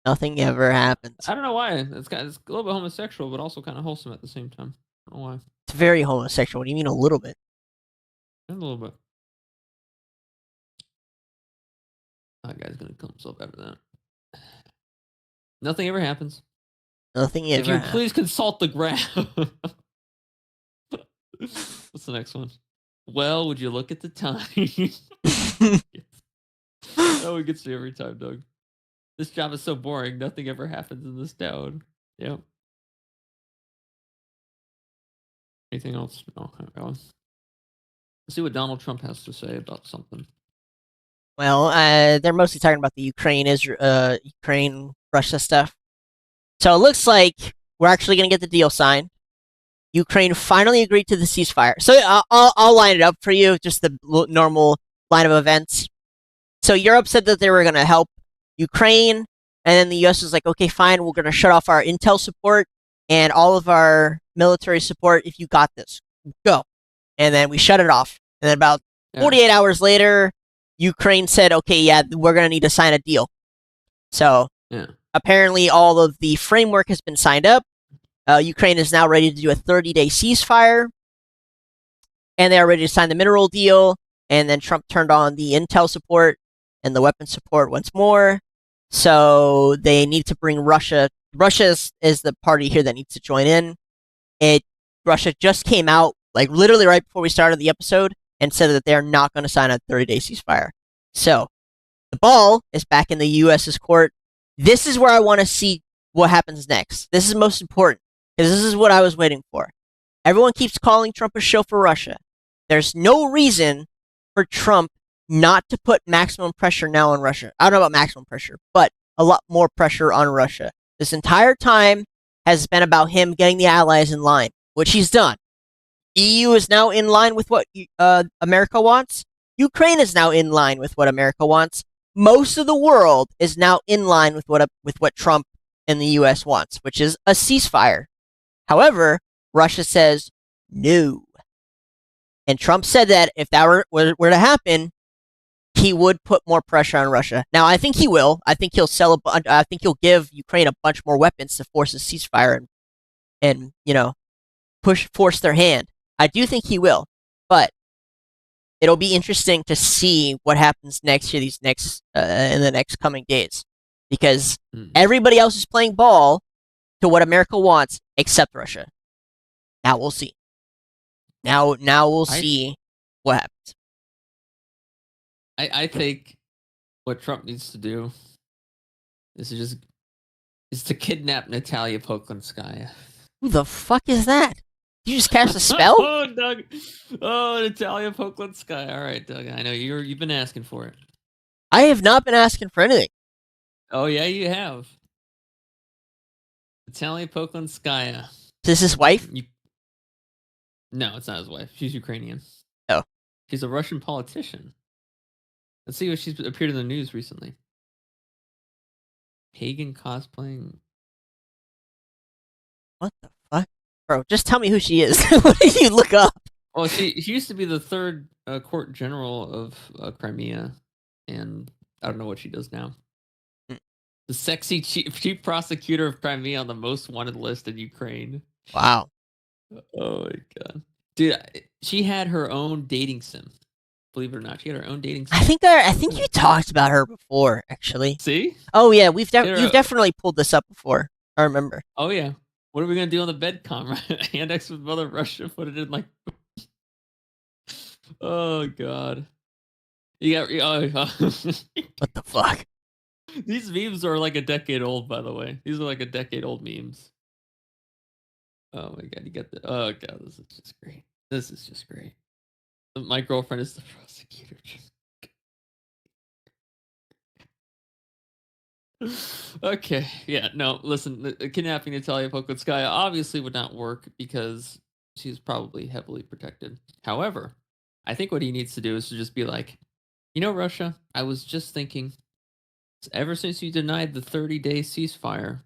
Nothing ever happens. I don't know why. It's a little bit homosexual, but also kind of wholesome at the same time. I don't know why. It's very homosexual. What do you mean a little bit? A little bit. That guy's gonna kill himself after that. Nothing ever happens. Nothing ever If you happens. please consult the graph. What's the next one? Well, would you look at the time? Oh, we get to every time, Doug. This job is so boring. Nothing ever happens in this town. Yep. Anything else? No. Let's see what Donald Trump has to say about something. Well, they're mostly talking about the Ukraine Russia stuff. So it looks like we're actually going to get the deal signed. Ukraine finally agreed to the ceasefire. So I'll line it up for you, just the normal line of events. So Europe said that they were going to help Ukraine, and then the US was like, okay, fine, we're going to shut off our intel support and all of our military support if you got this. Go. And then we shut it off. And then about 48 hours later, Ukraine said, okay, yeah, we're going to need to sign a deal. So apparently all of the framework has been signed up. Ukraine is now ready to do a 30-day ceasefire. And they are ready to sign the mineral deal. And then Trump turned on the intel support and the weapon support once more. So they need to bring Russia. Russia is the party here that needs to join in. Russia just came out, like literally right before we started the episode, and said that they're not going to sign a 30-day ceasefire. So the ball is back in the U.S.'s court. This is where I want to see what happens next. This is most important, because this is what I was waiting for. Everyone keeps calling Trump a shill for Russia. There's no reason for Trump not to put maximum pressure now on Russia. I don't know about maximum pressure, but a lot more pressure on Russia. This entire time has been about him getting the allies in line, which he's done. EU is now in line with what America wants. Ukraine is now in line with what America wants. Most of the world is now in line with what Trump and the US wants, which is a ceasefire. However, Russia says no. And Trump said that if that were to happen, he would put more pressure on Russia. Now, I think he will. I think he'll I think he'll give Ukraine a bunch more weapons to force a ceasefire and force their hand. I do think he will, but it'll be interesting to see what happens next year, in the next coming days, because everybody else is playing ball to what America wants except Russia. Now we'll see. Now we'll see what happens. I think what Trump needs to do is to kidnap Natalia Poklinskaya. Who the fuck is that? Did you just cast a spell? Oh, Doug. Oh, Natalia Poklinskaya. All right, Doug. I know you've been asking for it. I have not been asking for anything. Oh yeah, you have. Natalia Poklonskaya. Is this his wife? No, it's not his wife. She's Ukrainian. Oh. She's a Russian politician. Let's see what she's appeared in the news recently. Pagan cosplaying. What the fuck? Bro, just tell me who she is. What did you look up? Well, she used to be the third court general of Crimea, and I don't know what she does now. The sexy chief prosecutor of Crimea on the most wanted list in Ukraine. Wow. Oh my god, dude! She had her own dating sim. Believe it or not, she had her own dating sim. I think you talked about her before, actually. See? Oh yeah, you've definitely pulled this up before. I remember. Oh yeah. What are we gonna do on the bedcom? Right? Annex with Mother Russia. Put it in like. Oh god. You got. What the fuck? These memes are like a decade old, by the way. These are like a decade old memes. Oh my god, you got the. Oh god, this is just great. This is just great. My girlfriend is the prosecutor. Okay, yeah, no, listen, kidnapping Natalia Poklonskaya obviously would not work because she's probably heavily protected. However, I think what he needs to do is to just be like, you know, Russia, I was just thinking, ever since you denied the 30-day ceasefire,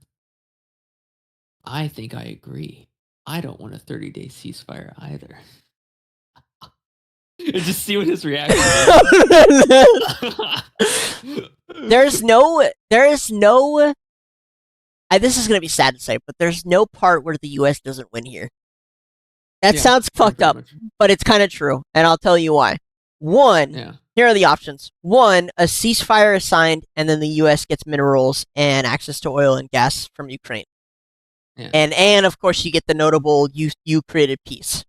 I think I agree. I don't want a 30-day ceasefire either. And just see what his reaction is. There's no. This is gonna be sad to say, but there's no part where the U.S. doesn't win here. That sounds fucked up, but it's kind of true, and I'll tell you why. One, here are the options. One, a ceasefire is signed, and then the U.S. gets minerals and access to oil and gas from Ukraine. Yeah. And of course, you get the notable you created peace.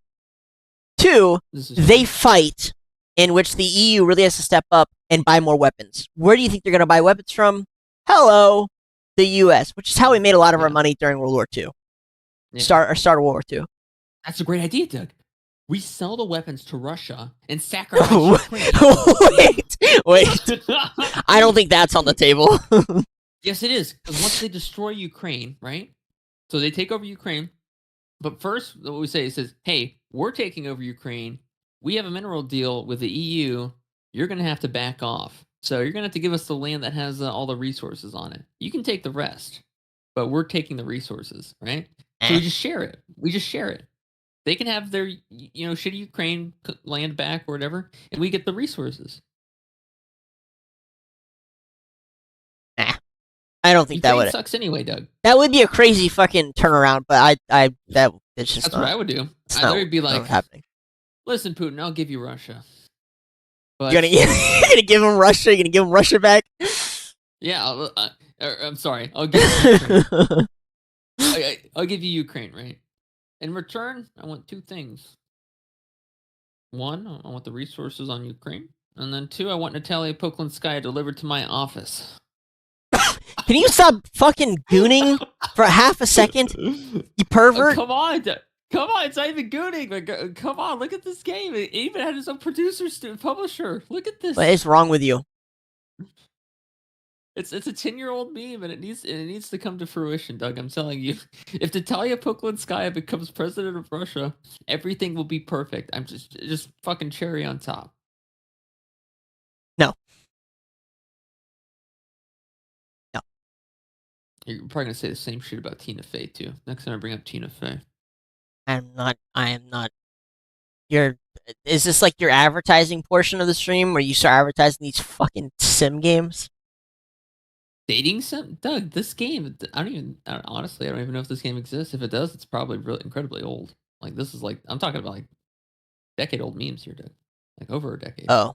Two, they fight, in which the EU really has to step up and buy more weapons. Where do you think they're going to buy weapons from? Hello, the U.S., which is how we made a lot of our money during World War II. Start of World War II. That's a great idea, Doug. We sell the weapons to Russia and sacrifice Ukraine. Wait. I don't think that's on the table. Yes, it is. Because once they destroy Ukraine, right? So they take over Ukraine. But first, what we say is, hey, we're taking over Ukraine. We have a mineral deal with the EU. You're going to have to back off. So you're going to have to give us the land that has all the resources on it. You can take the rest, but we're taking the resources, right? So we just share it. They can have their, shitty Ukraine land back or whatever, and we get the resources. I don't think Ukraine that would sucks anyway, Doug. That would be a crazy fucking turnaround, but it's just that's what I would do. I'd be like, happening. Listen, Putin, I'll give you Russia. But you're gonna give him Russia? You're gonna give him Russia back? Yeah, I'm sorry. I'll give you Ukraine. I'll give you Ukraine, right? In return, I want two things. One, I want the resources on Ukraine. And then two, I want Natalia Poklonskaya delivered to my office. Can you stop fucking gooning for half a second? You pervert! Come on, it's not even gooning. Come on, look at this game. It even had its own producer, publisher. Look at this. What is wrong with you? It's a 10-year-old meme, and it needs to come to fruition, Doug. I'm telling you, if Natalia Poklonskaya becomes president of Russia, everything will be perfect. I'm just fucking cherry on top. No. You're probably gonna say the same shit about Tina Fey too. Next time I bring up Tina Fey. I am not. Is this like your advertising portion of the stream where you start advertising these fucking sim games? Dating sim? Doug, this game, honestly, I don't even know if this game exists. If it does, it's probably really incredibly old. Like, this is like, I'm talking about like decade old memes here, Doug. Like over a decade. Oh.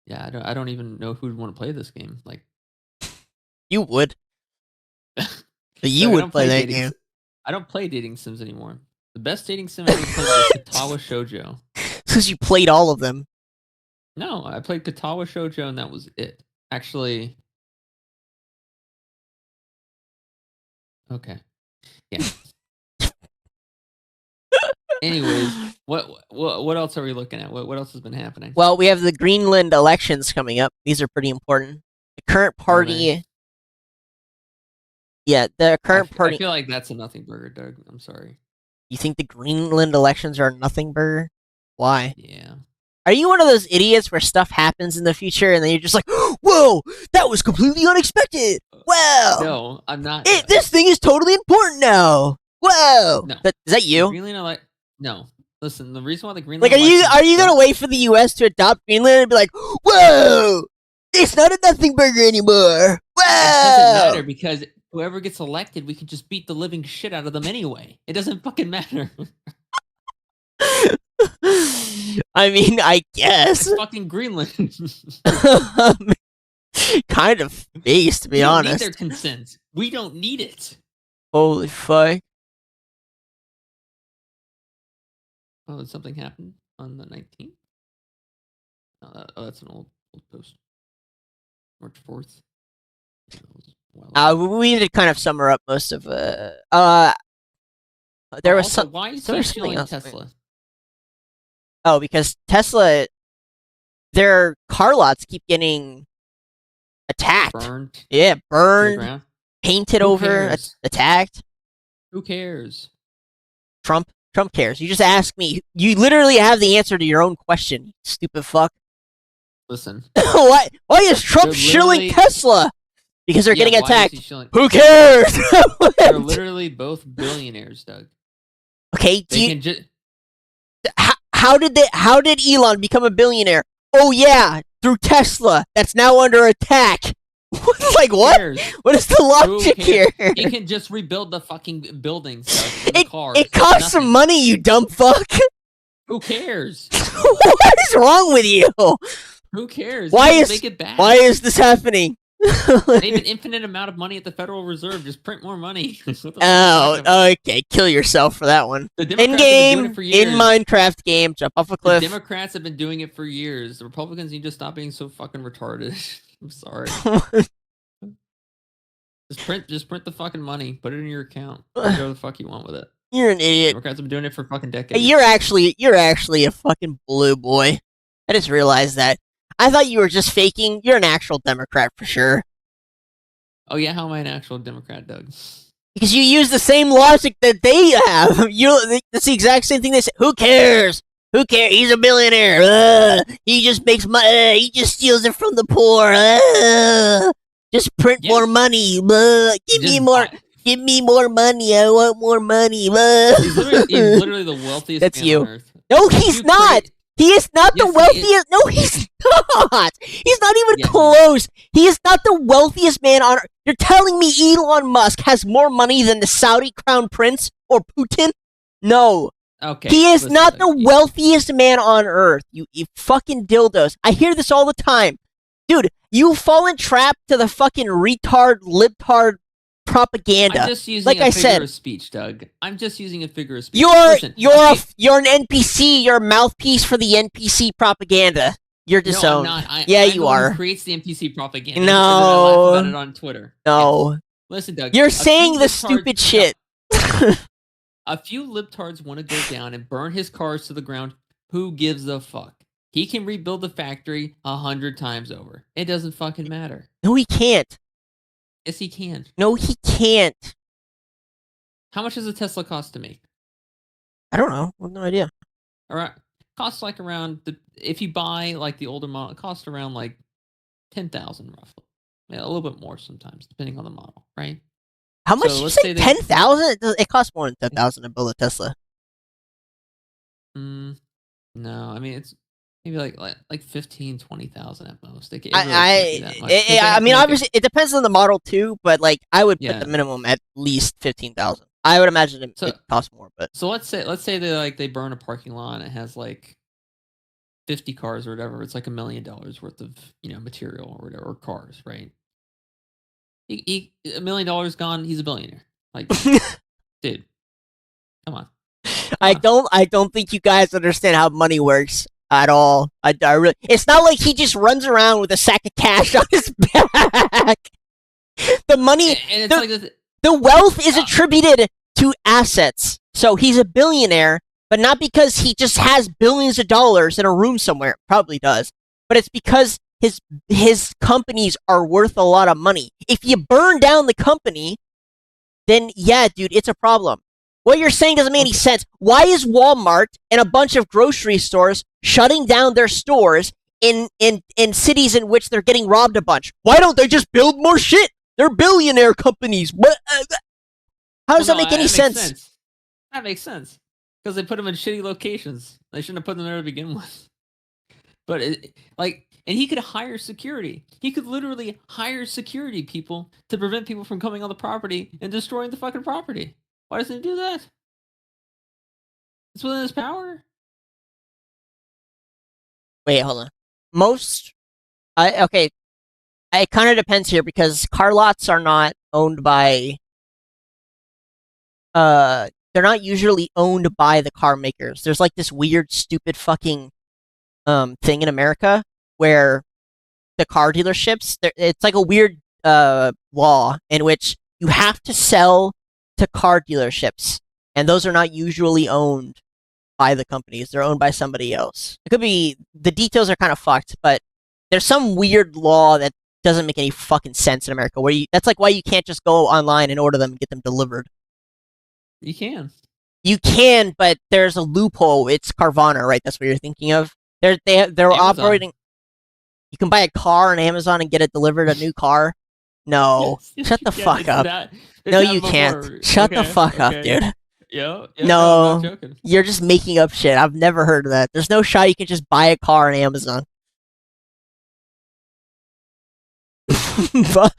Yeah, I don't even know who'd want to play this game. Like, you would. You would play that game. I don't play dating sims anymore. The best dating sim I ever played was Katawa Shoujo. Because you played all of them. No, I played Katawa Shoujo and that was it. Actually. Okay. Yeah. Anyways, what else are we looking at? What else has been happening? Well, we have the Greenland elections coming up. These are pretty important. The current party Yeah, the current party. I feel like that's a nothing burger, Doug. I'm sorry. You think the Greenland elections are a nothing burger? Why? Yeah. Are you one of those idiots where stuff happens in the future and then you're just like, whoa, that was completely unexpected. Wow. No, I'm not. This thing is totally important now. Whoa. No. Is that you? No. Listen, the reason why the Greenland Like, are you gonna wait for the U.S. to adopt Greenland and be like, whoa, it's not a nothing burger anymore. Wow. It doesn't matter because whoever gets elected, we can just beat the living shit out of them anyway. It doesn't fucking matter. I mean, I guess. It's fucking Greenland. Kind of base, to be honest. We don't need their consent. We don't need it. Holy fuck. Oh, did something happen on the 19th? Oh, that's an old post. March 4th. We did kind of sum up most of there was some. Why is there he was something stealing else. Tesla? Oh, because Tesla, their car lots keep getting attacked. Burned. Yeah, To the burned, ground? painted Who over, cares? attacked. Who cares? Trump cares. You just ask me. You literally have the answer to your own question, you stupid fuck. Listen. Why is Trump They're shilling literally- Tesla? Because they're getting why is attacked. he shilling- Who cares? They're literally both billionaires, Doug. Okay, They can just. how did Elon become a billionaire? Oh yeah, through Tesla. That's now under attack. Like what? Cares? What is the logic here? He can just rebuild the fucking buildings. Doug, and the cars. It costs some money, you dumb fuck. Who cares? What is wrong with you? Who cares? Why Just is make it back. this happening? They have an infinite amount of money at the Federal Reserve. Just print more money. Okay, kill yourself for that one. The In Democrats have been doing game, it for years. in Minecraft game, jump off a The cliff. Democrats have been doing it for years. The Republicans need to stop being so fucking retarded. I'm sorry. Just print the fucking money. Put it in your account. Do whatever the fuck you want with it. You're an idiot. Democrats have been doing it for fucking decades. You're actually a fucking blue boy. I just realized that. I thought you were just faking. You're an actual Democrat for sure. Oh yeah, how am I an actual Democrat, Doug? Because you use the same logic that they have. That's the exact same thing they say. Who cares? Who cares? He's a billionaire. He just makes money. He just steals it from the poor. Just print more money. Give me more. Give me more money. I want more money. He's literally the wealthiest That's man you. on earth. No, he's not. He is not the Yes, he wealthiest. No, he's not. He's not even Yes, he close. He is not the wealthiest man on earth. You're telling me Elon Musk has more money than the Saudi crown prince or Putin? No. Okay. He is listen, not Doug, the wealthiest man on earth. You fucking dildos. I hear this all the time. Dude, you fallen trapped to the fucking retard, libtard propaganda. I'm just using like a I figure said, of speech, Doug. I'm just using a figure of speech. you're Listen, you're an NPC. You're a mouthpiece for the NPC propaganda. You're disowned. No, I'm not. Yeah, I'm you the one who are. creates the NPC propaganda. No. And then I laugh about it on Twitter. No. Yes. Listen, Doug. You're a saying few the libtards- stupid shit. A few libtards want to go down and burn his cars to the ground. Who gives a fuck? He can rebuild the factory 100 times over. It doesn't fucking matter. No, he can't. Yes, he can. No, he can't. How much does a Tesla cost to make? I don't know. I have no idea. All right, costs like around if you buy like the older model, it costs around like 10,000 roughly. Yeah, a little bit more sometimes, depending on the model, right? How much So did you let's say? say they- 10,000? It costs more than 10,000 to build a Tesla. No, I mean it's maybe like 15, 20,000 at most. It really I can't be that much, 'cause they have to mean, make it- obviously, it depends on the model too. But like, I would put Yeah. the minimum at least 15,000. I would imagine it, So- it costs more, but So let's say they burn a parking lot and it has like 50 cars or whatever. It's like $1 million worth of material or whatever, or cars, right? He $1 million gone. He's a billionaire. Like, dude, come on. I don't think you guys understand how money works at all. I really, it's not like he just runs around with a sack of cash on his back. The money, And it's like this, the wealth is attributed to assets. So he's a billionaire, but not because he just has billions of dollars in a room somewhere. Probably does, but it's because his companies are worth a lot of money. If you burn down the company, then yeah, dude, it's a problem. What you're saying doesn't make any sense. Why is Walmart and a bunch of grocery stores shutting down their stores in cities in which they're getting robbed a bunch? Why don't they just build more shit? They're billionaire companies. What? How does that make any sense? That makes sense. Because they put them in shitty locations. They shouldn't have put them there to begin with. But and he could hire security. He could literally hire security people to prevent people from coming on the property and destroying the fucking property. Why doesn't he do that? It's within his power. Wait, hold on. Okay. It kind of depends here because car lots are not owned by. They're not usually owned by the car makers. There's like this weird, stupid fucking thing in America where the car dealerships. It's like a weird law in which you have to sell to car dealerships, and those are not usually owned by the companies. They're owned by somebody else. It could be the details are kind of fucked, but there's some weird law that doesn't make any fucking sense in America. That's like why you can't just go online and order them and get them delivered. You can. You can, but there's a loophole. It's Carvana, right? That's what you're thinking of. They're operating. You can buy a car on Amazon and get it delivered. A new car. No, yes, shut the fuck up. No, you can't. Shut the fuck up, dude. Yeah, no, I'm not joking. You're just making up shit. I've never heard of that. There's no shot you can just buy a car on Amazon. But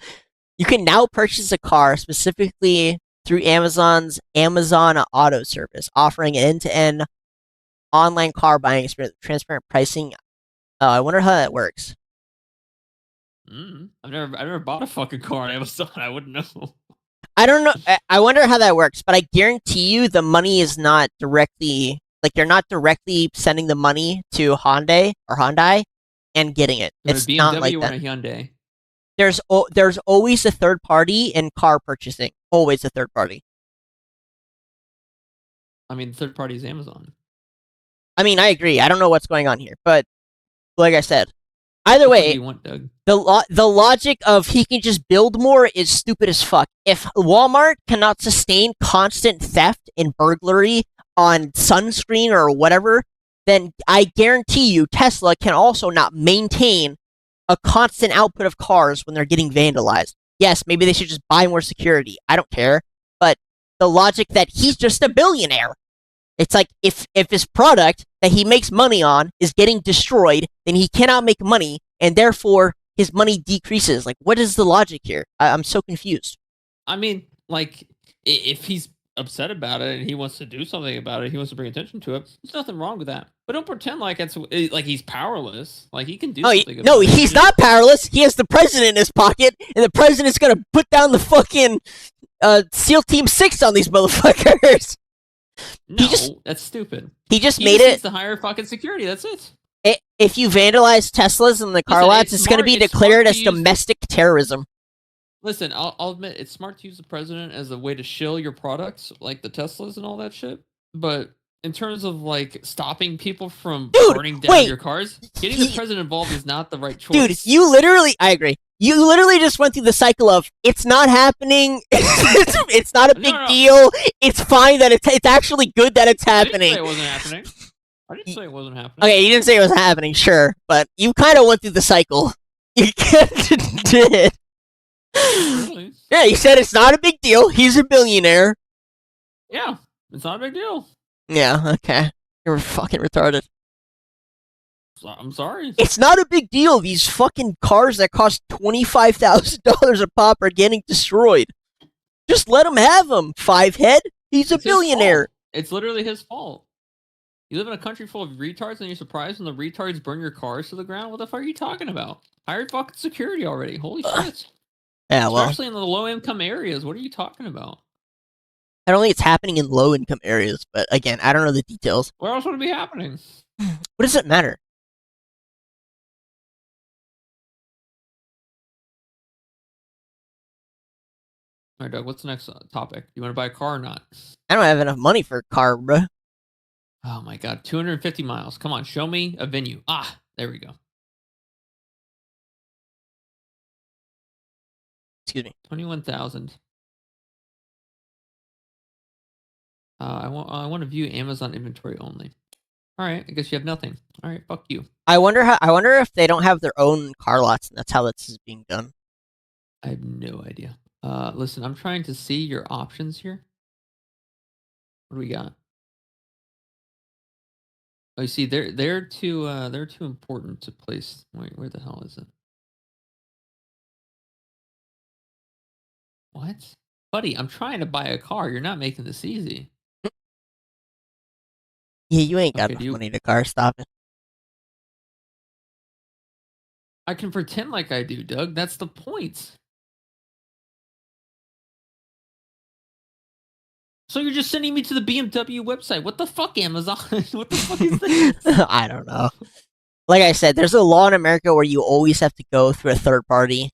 you can now purchase a car specifically through Amazon's Amazon Auto Service, offering an end-to-end online car buying experience, transparent pricing. I wonder how that works. I've never bought a fucking car on Amazon. I wouldn't know. I don't know. I wonder how that works, but I guarantee you the money is not directly, like you're not directly sending the money to Hyundai and getting it. It's BMW not like or that. a Hyundai. There's always a third party in car purchasing. Always a third party. I mean, the third party is Amazon. I mean, I agree. I don't know what's going on here, but like I said, either way, what do you want, Doug? the logic of he can just build more is stupid as fuck. If Walmart cannot sustain constant theft and burglary on sunscreen or whatever, then I guarantee you Tesla can also not maintain a constant output of cars when they're getting vandalized. Yes, maybe they should just buy more security. I don't care. But the logic that he's just a billionaire. It's like if his product that he makes money on is getting destroyed, then he cannot make money, and therefore his money decreases. Like, what is the logic here? I'm so confused. I mean, like, if he's upset about it and he wants to do something about it, he wants to bring attention to it, there's nothing wrong with that. But don't pretend like he's powerless. Like, he can do something about it. He's not powerless. He has the president in his pocket, and the president's gonna put down the fucking SEAL Team 6 on these motherfuckers. No, that's stupid. He just made it to hire fucking security. That's it. If you vandalize Teslas in the car lots, it's going to be declared as domestic terrorism. Listen, I'll admit it's smart to use the president as a way to shill your products, like the Teslas and all that shit. But in terms of like stopping people from burning down your cars, getting the president involved is not the right choice. Dude, I agree. You literally just went through the cycle of it's not happening. It's not a big deal. It's fine that it's actually good that it's happening. I didn't say it wasn't happening. I didn't say it wasn't happening. Okay, you didn't say it was happening, sure, but you kind of went through the cycle. You did. Really? Yeah, you said it's not a big deal. He's a billionaire. Yeah, it's not a big deal. Yeah, okay. You're fucking retarded. I'm sorry. It's not a big deal. These fucking cars that cost $25,000 a pop are getting destroyed. Just let him have them. 5 head. He's a billionaire. It's literally his fault. You live in a country full of retards and you're surprised when the retards burn your cars to the ground? What the fuck are you talking about? Hire fucking security already. Holy shit. Yeah, well. Especially in the low-income areas. What are you talking about? I don't think it's happening in low-income areas, but again, I don't know the details. Where else would it be happening? What does it matter? All right, Doug, what's the next topic? You want to buy a car or not? I don't have enough money for a car, bro. Oh my god, 250 miles. Come on, show me a venue. Ah, there we go. Excuse me. 21,000. I want to view Amazon inventory only. All right, I guess you have nothing. All right, fuck you. I wonder if they don't have their own car lots, and that's how this is being done. I have no idea. Listen, I'm trying to see your options here. What do we got? Oh, you see, they're too important to place. Wait, where the hell is it? What? Buddy, I'm trying to buy a car. You're not making this easy. Yeah, you ain't got Okay, enough money to car. Stop it. I can pretend like I do, Doug. That's the point. So you're just sending me to the BMW website. What the fuck, Amazon? What the fuck is this? I don't know. Like I said, there's a law in America where you always have to go through a third party.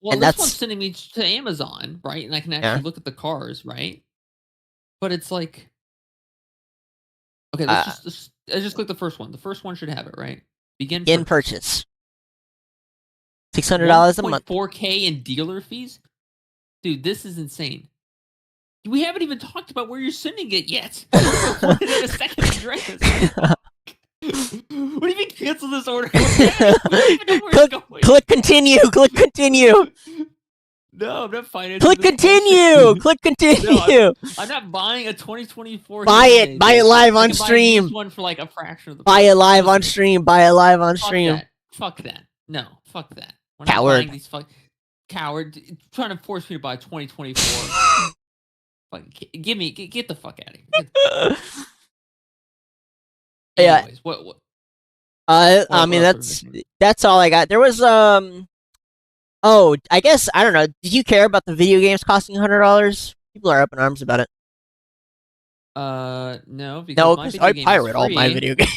Well, and this that's one's sending me to Amazon, right? And I can actually look at the cars, right? But it's like, okay, I just click the first one. The first one should have it, right? Begin purchase. $600 a month. 4K in dealer fees, dude. This is insane. We haven't even talked about where you're sending it yet. What is a second address? What do you mean cancel this order? Click continue. Click continue. No, I'm not financing. Click continue. Click continue. No, I'm not buying a 2024. Buy it. Buy it live on stream. Buy one for like a fraction of the. Buy it live on stream. Buy it live on stream. Fuck that. No, fuck that. We're Coward. Not buying these coward trying to force me to buy 2024. Get the fuck out of here. Anyways, yeah. What? I mean, that's all I got. There was Oh, I guess I don't know. Did you care about the video games costing $100? People are up in arms about it. No, because I pirate all my video games.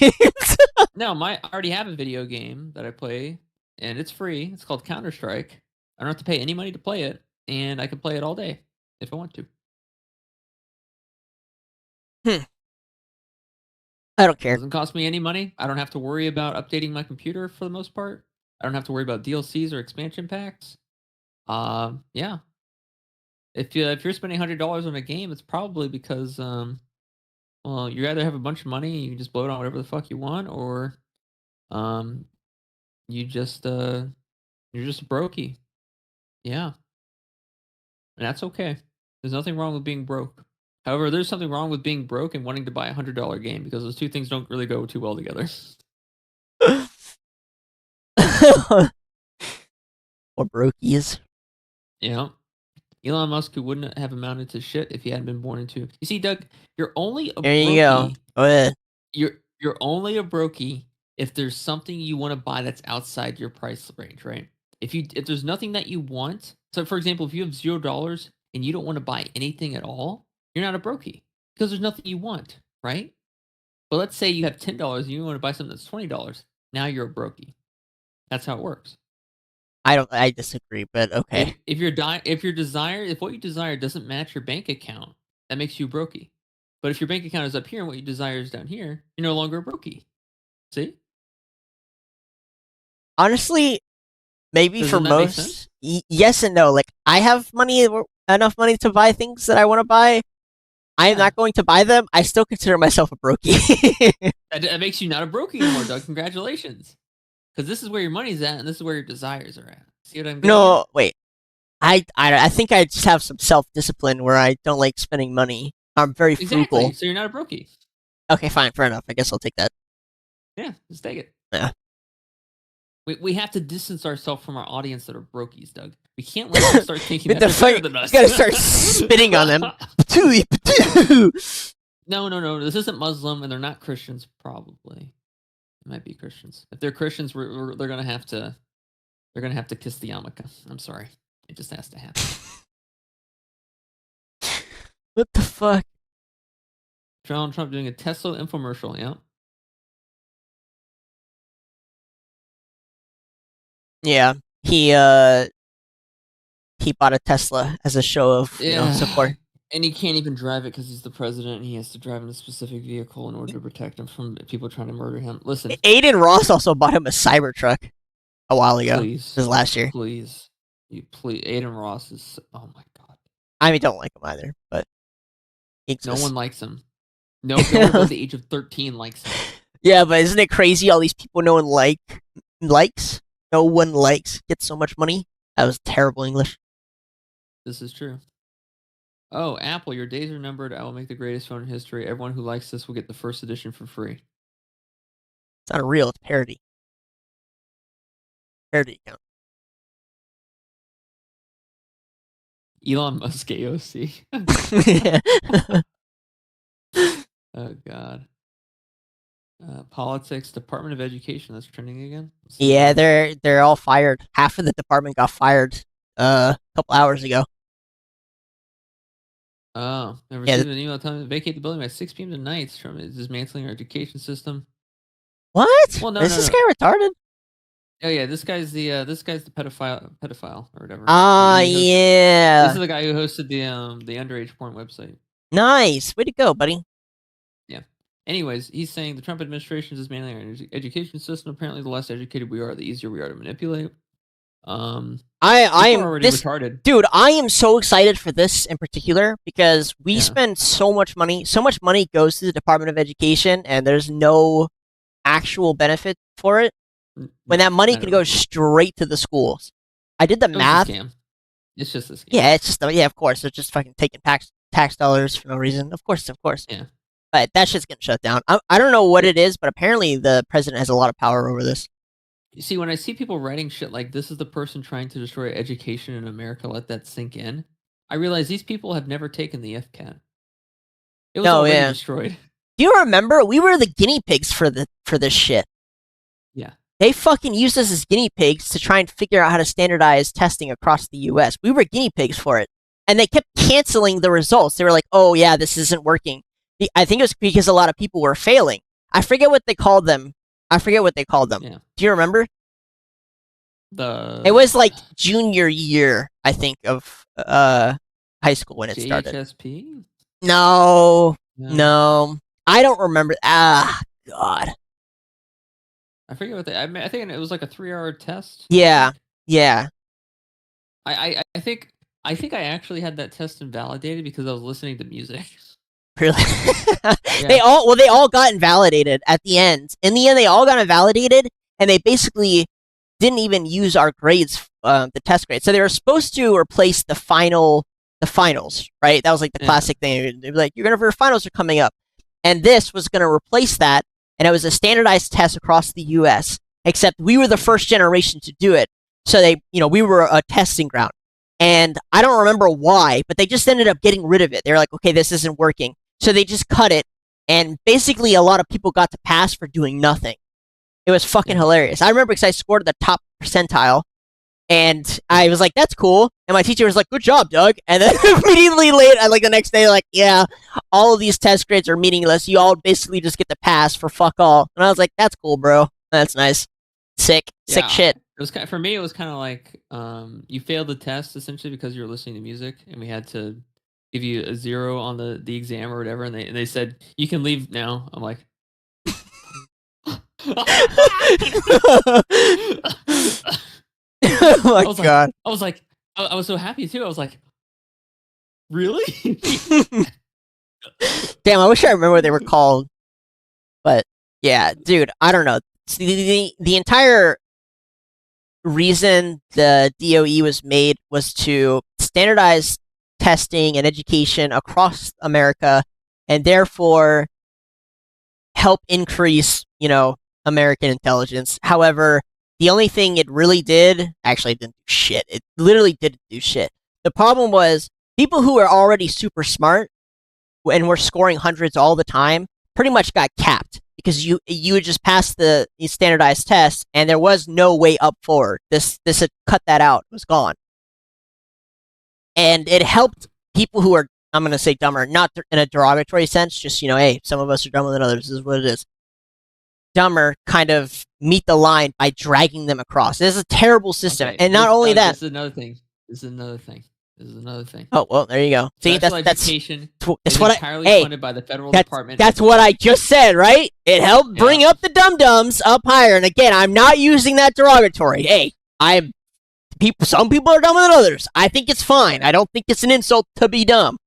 No, I already have a video game that I play, and it's free. It's called Counter-Strike. I don't have to pay any money to play it, and I can play it all day if I want to. I don't care. It doesn't cost me any money. I don't have to worry about updating my computer for the most part. I don't have to worry about DLCs or expansion packs. Yeah. If you're spending $100 on a game, it's probably because well, you either have a bunch of money and you can just blow it on whatever the fuck you want, or you just you're just a brokey. Yeah. And that's okay. There's nothing wrong with being broke. However, there's something wrong with being broke and wanting to buy a $100 game, because those two things don't really go too well together. Or brokies. Yeah. Elon Musk wouldn't have amounted to shit if he hadn't been born into. You see, Doug, you're only a there you go. Go ahead. You're only a brokey if there's something you want to buy that's outside your price range, right? If there's nothing that you want, so for example, if you have $0 and you don't want to buy anything at all, you're not a brokey because there's nothing you want, right? But let's say you have $10 and you want to buy something that's $20. Now you're a brokey. That's how it works. I disagree, but okay. If what you desire doesn't match your bank account, that makes you brokey. But if your bank account is up here and what you desire is down here, you're no longer a brokey. See? Honestly, maybe Doesn't for that make most, sense? yes and no. Like, I have enough money to buy things that I want to buy. I am not going to buy them. I still consider myself a brokey. That makes you not a brokey anymore, Doug. Congratulations. Because this is where your money's at, and this is where your desires are at. See what I'm doing? No, wait. I think I just have some self-discipline where I don't like spending money. I'm very frugal. So you're not a brokey. Okay, fine, fair enough. I guess I'll take that. Yeah, just take it. Yeah. We have to distance ourselves from our audience that are brokies, Doug. We can't let them start thinking that they're better than us. You gotta start spitting on them. No. This isn't Muslim, and they're not Christians, probably. It might be Christians. If they're Christians, they're gonna have to kiss the yarmulke. I'm sorry, it just has to happen. What the fuck? Donald Trump doing a Tesla infomercial. Yeah. Yeah, he bought a Tesla as a show of support. And he can't even drive it because he's the president, and he has to drive in a specific vehicle in order to protect him from people trying to murder him. Listen, Aiden Ross also bought him a Cybertruck a while ago. Please, this is last year. Please, Aiden Ross is. Oh my god. I mean, don't like him either, but No one likes him. No one above the age of 13 likes him. Yeah, but isn't it crazy? All these people no one likes. No one likes. Gets so much money. That was terrible English. This is true. Oh, Apple, your days are numbered. I will make the greatest phone in history. Everyone who likes this will get the first edition for free. It's not real. It's parody. Parody account. Elon Musk AOC. Oh God. Politics, Department of Education. That's trending again. Yeah, they're all fired. Half of the department got fired a couple hours ago. Oh, I received an email telling me to vacate the building by 6 p.m. tonight from dismantling our education system. What? Well, no, Is this guy retarded? Oh yeah, this guy's the pedophile or whatever. Yeah. This is the guy who hosted the underage porn website. Nice. Way to go, buddy. Yeah. Anyways, he's saying the Trump administration is dismantling our education system. Apparently, the less educated we are, the easier we are to manipulate. I am already retarded. Dude, I am so excited for this in particular because we spend so much money. So much money goes to the Department of Education, and there's no actual benefit for it. When that money can go straight to the schools. I did the math. It's just a scam. Yeah, it's just of course. They're just fucking taking tax dollars for no reason. Of course. Yeah. But that shit's getting shut down. I don't know what it is, but apparently the president has a lot of power over this. You see, when I see people writing shit like this is the person trying to destroy education in America, let that sink in. I realize these people have never taken the FCAT. It was already destroyed. Do you remember? We were the guinea pigs for this shit. Yeah. They fucking used us as guinea pigs to try and figure out how to standardize testing across the U.S. We were guinea pigs for it. And they kept canceling the results. They were like, oh, yeah, this isn't working. I think it was because a lot of people were failing. I forget what they called them. Yeah. Do you remember? It was like junior year, I think, of high school when it started. HSP? No. I don't remember. God. I forget what I think it was like a 3-hour test. Yeah. I think I actually had that test invalidated because I was listening to music. Really? Yeah. They all got invalidated at the end. In the end, they all got invalidated, and they basically didn't even use our grades, the test grades. So they were supposed to replace the finals, right? That was like the classic thing. They'd be like, your finals are coming up. And this was going to replace that, and it was a standardized test across the U.S., except we were the first generation to do it. So we were a testing ground. And I don't remember why, but they just ended up getting rid of it. They were like, okay, this isn't working. So they just cut it, and basically a lot of people got to pass for doing nothing. It was fucking hilarious. I remember because I scored the top percentile, and I was like, that's cool. And my teacher was like, good job, Doug. And then immediately later, like the next day, like, yeah, all of these test grades are meaningless. You all basically just get to pass for fuck all. And I was like, that's cool, bro. That's nice. Sick shit. It was for me. It was kind of like you failed the test essentially because you were listening to music, and we had to give you a 0 on the exam or whatever, and they said you can leave now. I'm like, oh my God! I was so happy too. I was like, really? Damn! I wish I remember what they were called. But yeah, dude, I don't know. The entire reason the DOE was made was to standardize testing and education across America, and therefore help increase, American intelligence. However, the only thing it really did, actually didn't do shit. It literally didn't do shit. The problem was people who were already super smart and were scoring hundreds all the time pretty much got capped because you would just pass the standardized test and there was no way up forward. This had cut that out. It was gone. And it helped people who are, I'm going to say dumber, not in a derogatory sense, just, hey, some of us are dumber than others. This is what it is. Dumber kind of meet the line by dragging them across. This is a terrible system. Okay, and not only that. This is another thing. Oh, well, there you go. See, that's education that's is what entirely funded by the federal department. That's what I just said, right? It helped bring up the dum-dums up higher. And again, I'm not using that derogatory. Hey, some people are dumber than others. I think it's fine. I don't think it's an insult to be dumb.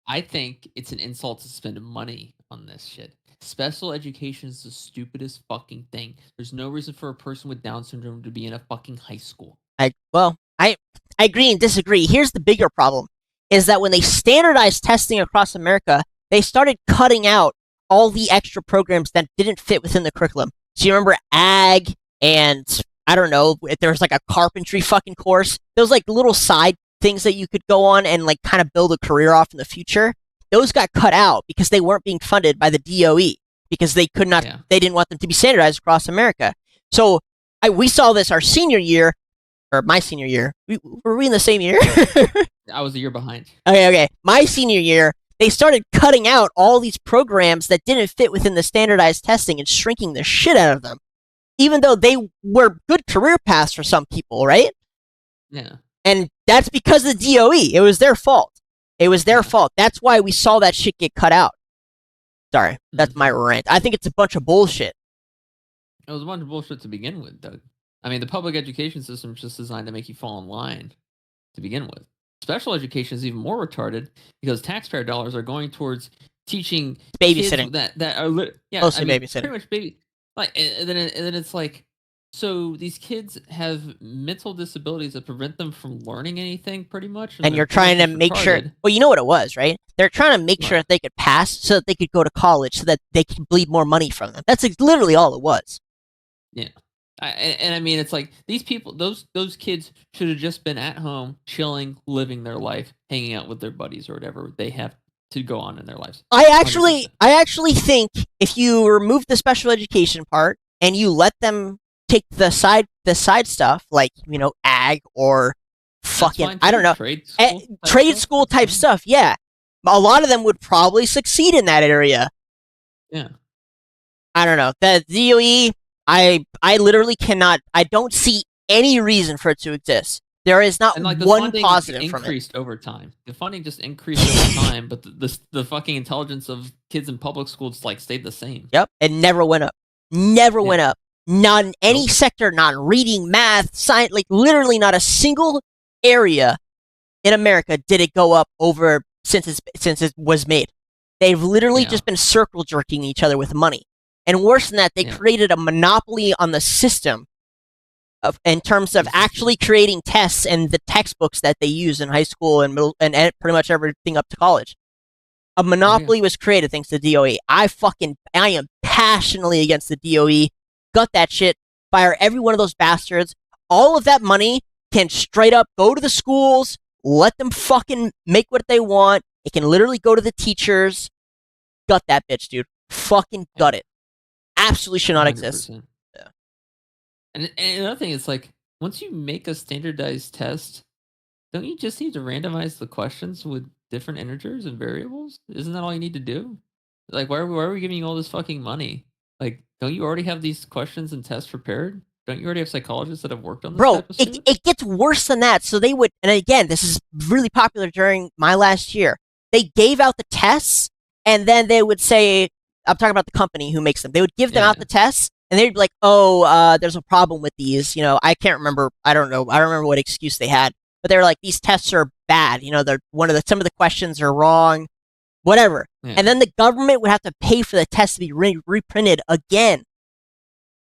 I think it's an insult to spend money on this shit. Special education is the stupidest fucking thing. There's no reason for a person with Down syndrome to be in a fucking high school. I agree and disagree. Here's the bigger problem: is that when they standardized testing across America, they started cutting out all the extra programs that didn't fit within the curriculum. So you remember ag and I don't know, if there was like a carpentry fucking course. Those like little side things that you could go on and like kind of build a career off in the future. Those got cut out because they weren't being funded by the DOE because they could not. Yeah. They didn't want them to be standardized across America. So we saw this our senior year, or my senior year. Were we in the same year? I was a year behind. Okay. My senior year, they started cutting out all these programs that didn't fit within the standardized testing and shrinking the shit out of them, even though they were good career paths for some people, right? Yeah. And that's because of the DOE. It was their fault. It was their fault. That's why we saw that shit get cut out. Sorry, that's my rant. I think it's a bunch of bullshit. It was a bunch of bullshit to begin with, Doug. I mean, the public education system is just designed to make you fall in line to begin with. Special education is even more retarded because taxpayer dollars are going towards teaching babysitting that are mostly babysitting. Pretty much baby. Like, and then it's like, so these kids have mental disabilities that prevent them from learning anything, pretty much. And you're trying to make sure. Well, you know what it was, right? They're trying to make sure that they could pass so that they could go to college, so that they could bleed more money from them. That's literally all it was. Yeah. And I mean, it's like these people, those kids should have just been at home, chilling, living their life, hanging out with their buddies or whatever they have to go on in their lives. I actually think if you remove the special education part and you let them take the side stuff, like, you know, ag or fucking, I don't know, trade school type stuff, yeah. A lot of them would probably succeed in that area. Yeah. I don't know. The DOE, I literally cannot, I don't see any reason for it to exist. There is not one positive from it. Increased over time. The funding just increased over time, but the fucking intelligence of kids in public schools like stayed the same. Yep, it never went up. Never went up. Not in any sector, not in reading, math, science, like literally not a single area in America did it go up over since it was made. They've literally just been circle jerking each other with money. And worse than that, they created a monopoly on the system in terms of actually creating tests and the textbooks that they use in high school and middle and pretty much everything up to college. A monopoly was created thanks to the DOE. I am passionately against the DOE. Gut that shit. Fire every one of those bastards. All of that money can straight up go to the schools. Let them fucking make what they want. It can literally go to the teachers. Gut that bitch, dude. Fucking gut it. Absolutely should not 100%. Exist. Yeah. And another thing is, like, once you make a standardized test, don't you just need to randomize the questions with different integers and variables? Isn't that all you need to do? Like, why are we giving you all this fucking money? Like, don't you already have these questions and tests prepared? Don't you already have psychologists that have worked on this? Bro, it gets worse than that. So they would, and again, this is really popular during my last year. They gave out the tests, and then they would say, I'm talking about the company who makes them. They would give them out the tests, and they'd be like, "Oh, there's a problem with these." You know, I can't remember. I don't know. I don't remember what excuse they had, but they were like, "These tests are bad. You know, some of the questions are wrong, whatever." Yeah. And then the government would have to pay for the tests to be reprinted again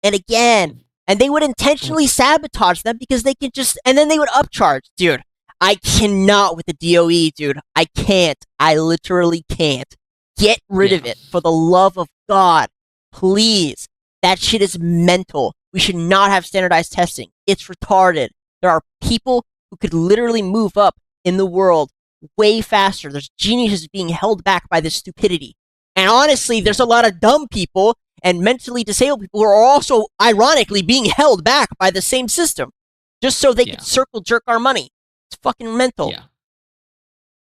and again, and they would intentionally sabotage them because they could just, and then they would upcharge, dude. I cannot with the DOE, dude. I can't. I literally can't. Get rid of it, for the love of God. Please. That shit is mental. We should not have standardized testing. It's retarded. There are people who could literally move up in the world way faster. There's geniuses being held back by this stupidity. And honestly, there's a lot of dumb people and mentally disabled people who are also, ironically, being held back by the same system. Just so they can circle jerk our money. It's fucking mental. Yeah.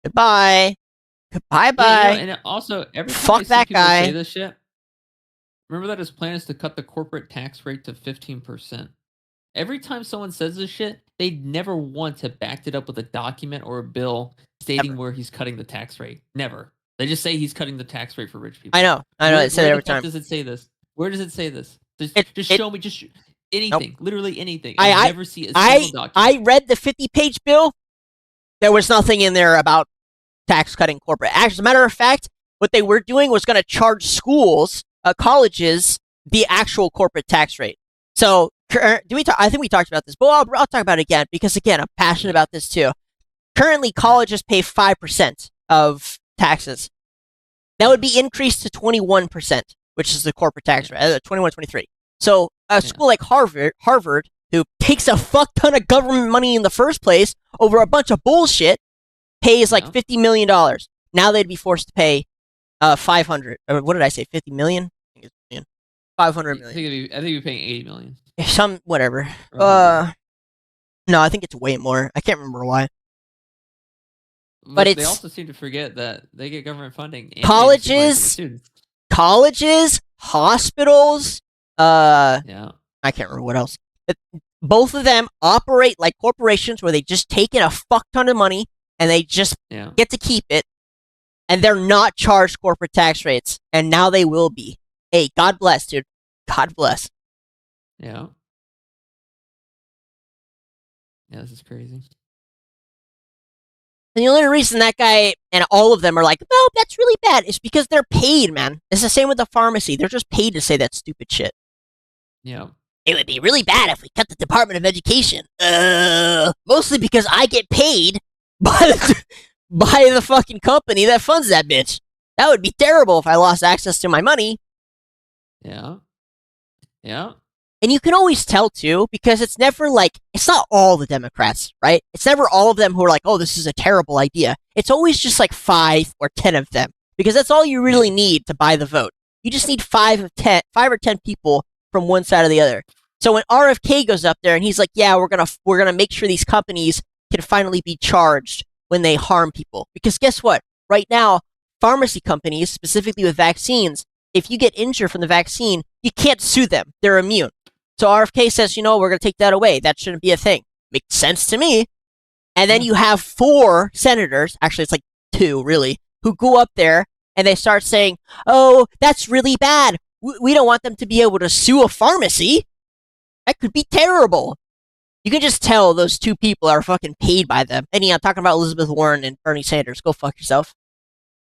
Goodbye. Goodbye, bye. Yeah, and also, every time fuck that guy. Say this shit, remember that his plan is to cut the corporate tax rate to 15%. Every time someone says this shit, they never once have backed it up with a document or a bill stating where he's cutting the tax rate. Never. They just say he's cutting the tax rate for rich people. I know. It said every time. Where does it say this? Where does it say this? Just show me. Just anything. Nope. Literally anything. I never see a single document. I read the 50-page bill. There was nothing in there about tax cutting corporate. As a matter of fact, what they were doing was going to charge schools, colleges, the actual corporate tax rate. So, I think we talked about this, but I'll talk about it again because, again, I'm passionate about this too. Currently, colleges pay 5% of taxes. That would be increased to 21%, which is the corporate tax rate, 21, 23. So, a school like Harvard, who takes a fuck ton of government money in the first place over a bunch of bullshit, pays like $50 million. Now they'd be forced to pay 500. Or what did I say? 50 million? I think it's million. 500 million. I think you're paying 80 million. Whatever. No, I think it's way more. I can't remember why. But they also seem to forget that they get government funding. And colleges, hospitals. I can't remember what else. But both of them operate like corporations where they just take in a fuck ton of money and they just get to keep it, and they're not charged corporate tax rates, and now they will be. Hey, God bless, dude. God bless. Yeah. Yeah, this is crazy. And the only reason that guy and all of them are like, no, that's really bad, is because they're paid, man. It's the same with the pharmacy. They're just paid to say that stupid shit. Yeah. It would be really bad if we cut the Department of Education. Mostly because I get paid by the fucking company that funds that bitch. That would be terrible if I lost access to my money. Yeah. Yeah. And you can always tell, too, because it's never like, it's not all the Democrats, right? It's never all of them who are like, oh, this is a terrible idea. It's always just like 5 or 10 of them, because that's all you really need to buy the vote. You just need 5 or 10 people from one side or the other. So when RFK goes up there and he's like, yeah, we're gonna make sure these companies can finally be charged when they harm people. Because guess what? Right now, pharmacy companies, specifically with vaccines, if you get injured from the vaccine, you can't sue them. They're immune. So RFK says, we're going to take that away. That shouldn't be a thing. Makes sense to me. And then you have 4 senators, actually it's like 2 really, who go up there and they start saying, oh, that's really bad. We don't want them to be able to sue a pharmacy. That could be terrible. You can just tell those 2 people are fucking paid by them. And I'm talking about Elizabeth Warren and Bernie Sanders. Go fuck yourself,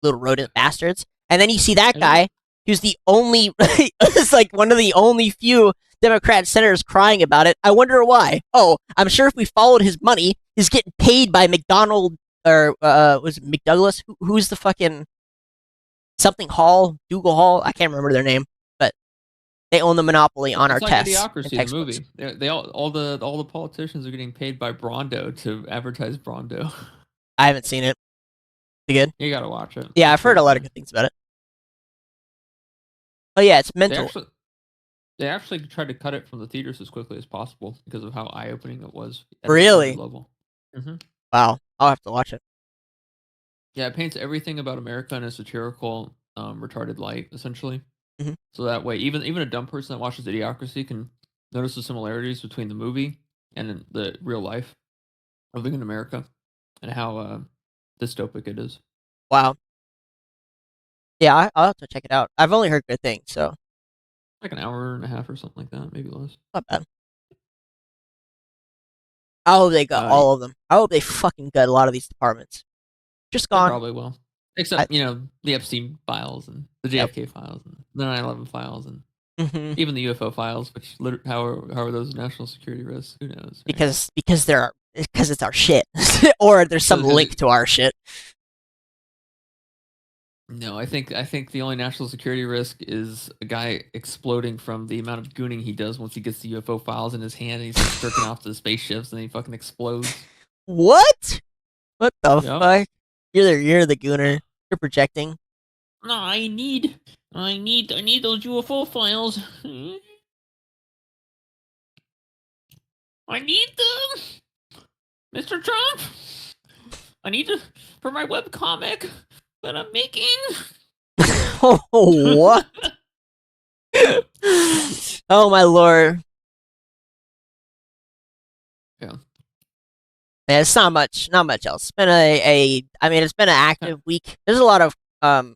little rodent bastards. And then you see that guy who's the only, it's like one of the only few Democrat senators crying about it. I wonder why. Oh, I'm sure if we followed his money, he's getting paid by McDonald, or was it McDouglas? Who's the fucking something Hall, Dougal Hall? I can't remember their name, but they own the monopoly on our tests. It's like Idiocracy, the movie. They all the politicians are getting paid by Brondo to advertise Brondo. I haven't seen it. Is it good? You gotta watch it. Yeah, I've heard a lot of good things about it. Oh yeah, it's mental. They actually tried to cut it from the theaters as quickly as possible because of how eye-opening it was. Really? Level. Mm-hmm. Wow, I'll have to watch it. Yeah, it paints everything about America in a satirical, retarded light, essentially. Mm-hmm. So that way, even a dumb person that watches Idiocracy can notice the similarities between the movie and the real life of living in America and how dystopic it is. Wow. Yeah, I'll have to check it out. I've only heard good things, so. Like an hour and a half or something like that, maybe less. Not bad. I hope they got all of them. I hope they fucking gut a lot of these departments. Just gone. They probably will. Except, the Epstein files and the JFK files and the 9/11 files and even the UFO files, which how are those national security risks? Who knows? Right? Because it's our shit, or there's some link to our shit. No, I think the only national security risk is a guy exploding from the amount of gooning he does once he gets the UFO files in his hand and he's like jerking off to the spaceships and then he fucking explodes. What? What the fuck? You're the gooner. You're projecting. No, I need those UFO files. I need them, Mr. Trump. I need to for my webcomic that I'm making. Oh, what? Oh my lord. Yeah. Yeah, it's not much else. It's been it's been an active week. There's a lot of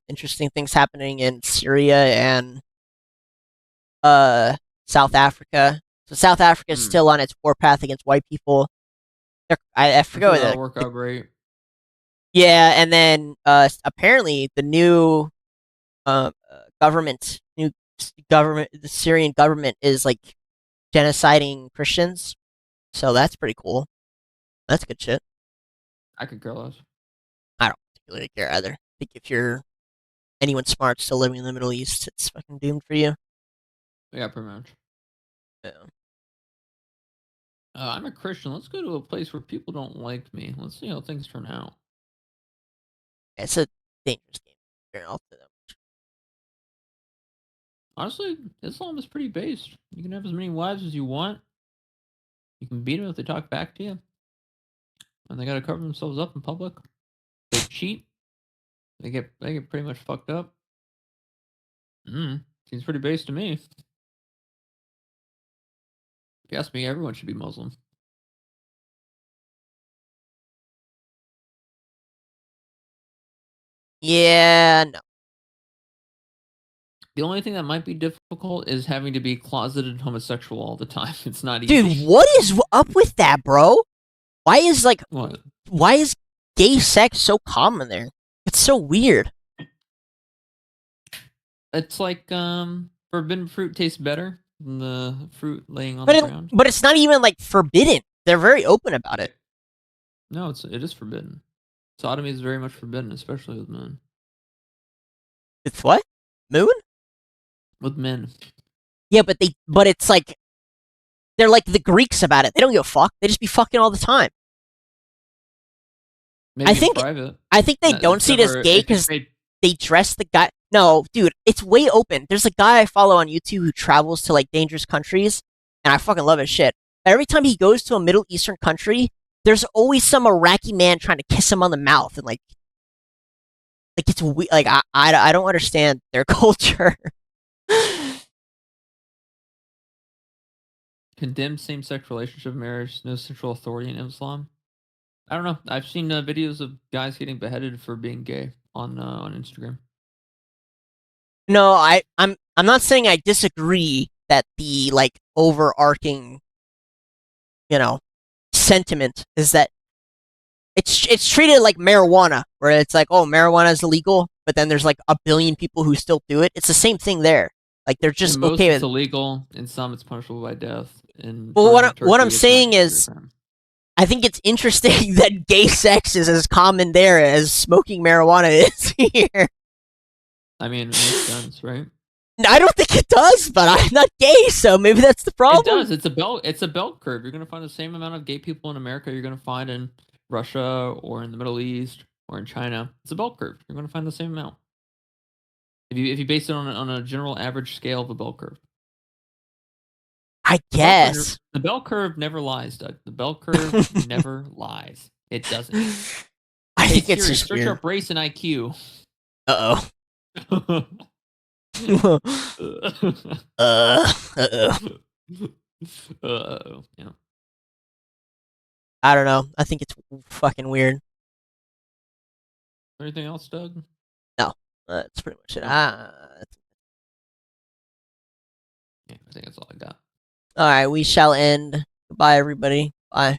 interesting things happening in Syria and South Africa. So South Africa is still on its warpath against white people. I forgot what that'll work out great. Yeah, and then apparently the new government, the Syrian government is like genociding Christians. So that's pretty cool. That's good shit. I could care less. I don't particularly care either. I think if you're anyone smart still living in the Middle East, it's fucking doomed for you. Yeah, pretty much. Yeah. I'm a Christian. Let's go to a place where people don't like me. Let's see how things turn out. It's a dangerous game. I'll say that. Honestly, Islam is pretty based. You can have as many wives as you want. You can beat them if they talk back to you. And they gotta cover themselves up in public. They cheat. They get pretty much fucked up. Seems pretty based to me. If you ask me, everyone should be Muslim. Yeah, no. The only thing that might be difficult is having to be closeted homosexual all the time. It's not easy. Dude, what is up with that, bro? Why is What? why is gay sex so common there? It's so weird. It's like forbidden fruit tastes better than the fruit laying on the ground. But it's not even like forbidden. They're very open about it. No, it is forbidden. Sodomy is very much forbidden, especially with men. It's what? Moon? With men. Yeah, but it's like they're like the Greeks about it. They don't give a fuck. They just be fucking all the time. Maybe I think private. I think they don't see it as gay because they dress the guy. No, dude, it's way open. There's a guy I follow on YouTube who travels to like dangerous countries, and I fucking love his shit. Every time he goes to a Middle Eastern country, there's always some Iraqi man trying to kiss him on the mouth, and like it's like I don't understand their culture. Condemn same-sex relationship marriage, no sexual authority in Islam. I don't know. I've seen videos of guys getting beheaded for being gay on Instagram. No, I'm not saying I disagree that the like overarching, sentiment is that it's treated like marijuana, where it's like, oh, marijuana is illegal, but then there's like a billion people who still do it. It's the same thing there. Like they're just in most okay it's with illegal. In some, it's punishable by death. Well, what I'm saying is, I think it's interesting that gay sex is as common there as smoking marijuana is here. I mean, it makes sense, right? I don't think it does, but I'm not gay, so maybe that's the problem. It does. It's a bell curve. You're gonna find the same amount of gay people in America you're gonna find in Russia or in the Middle East or in China. It's a bell curve. You're gonna find the same amount. If you base it on a general average scale of a bell curve. I guess. The bell curve never lies, Doug. The bell curve never lies. It doesn't. I think it's just search up race and IQ. Uh-oh. Yeah. I don't know. I think it's fucking weird. Anything else, Doug? No. That's pretty much it. Yeah, I think that's all I got. Alright, we shall end. Goodbye, everybody. Bye.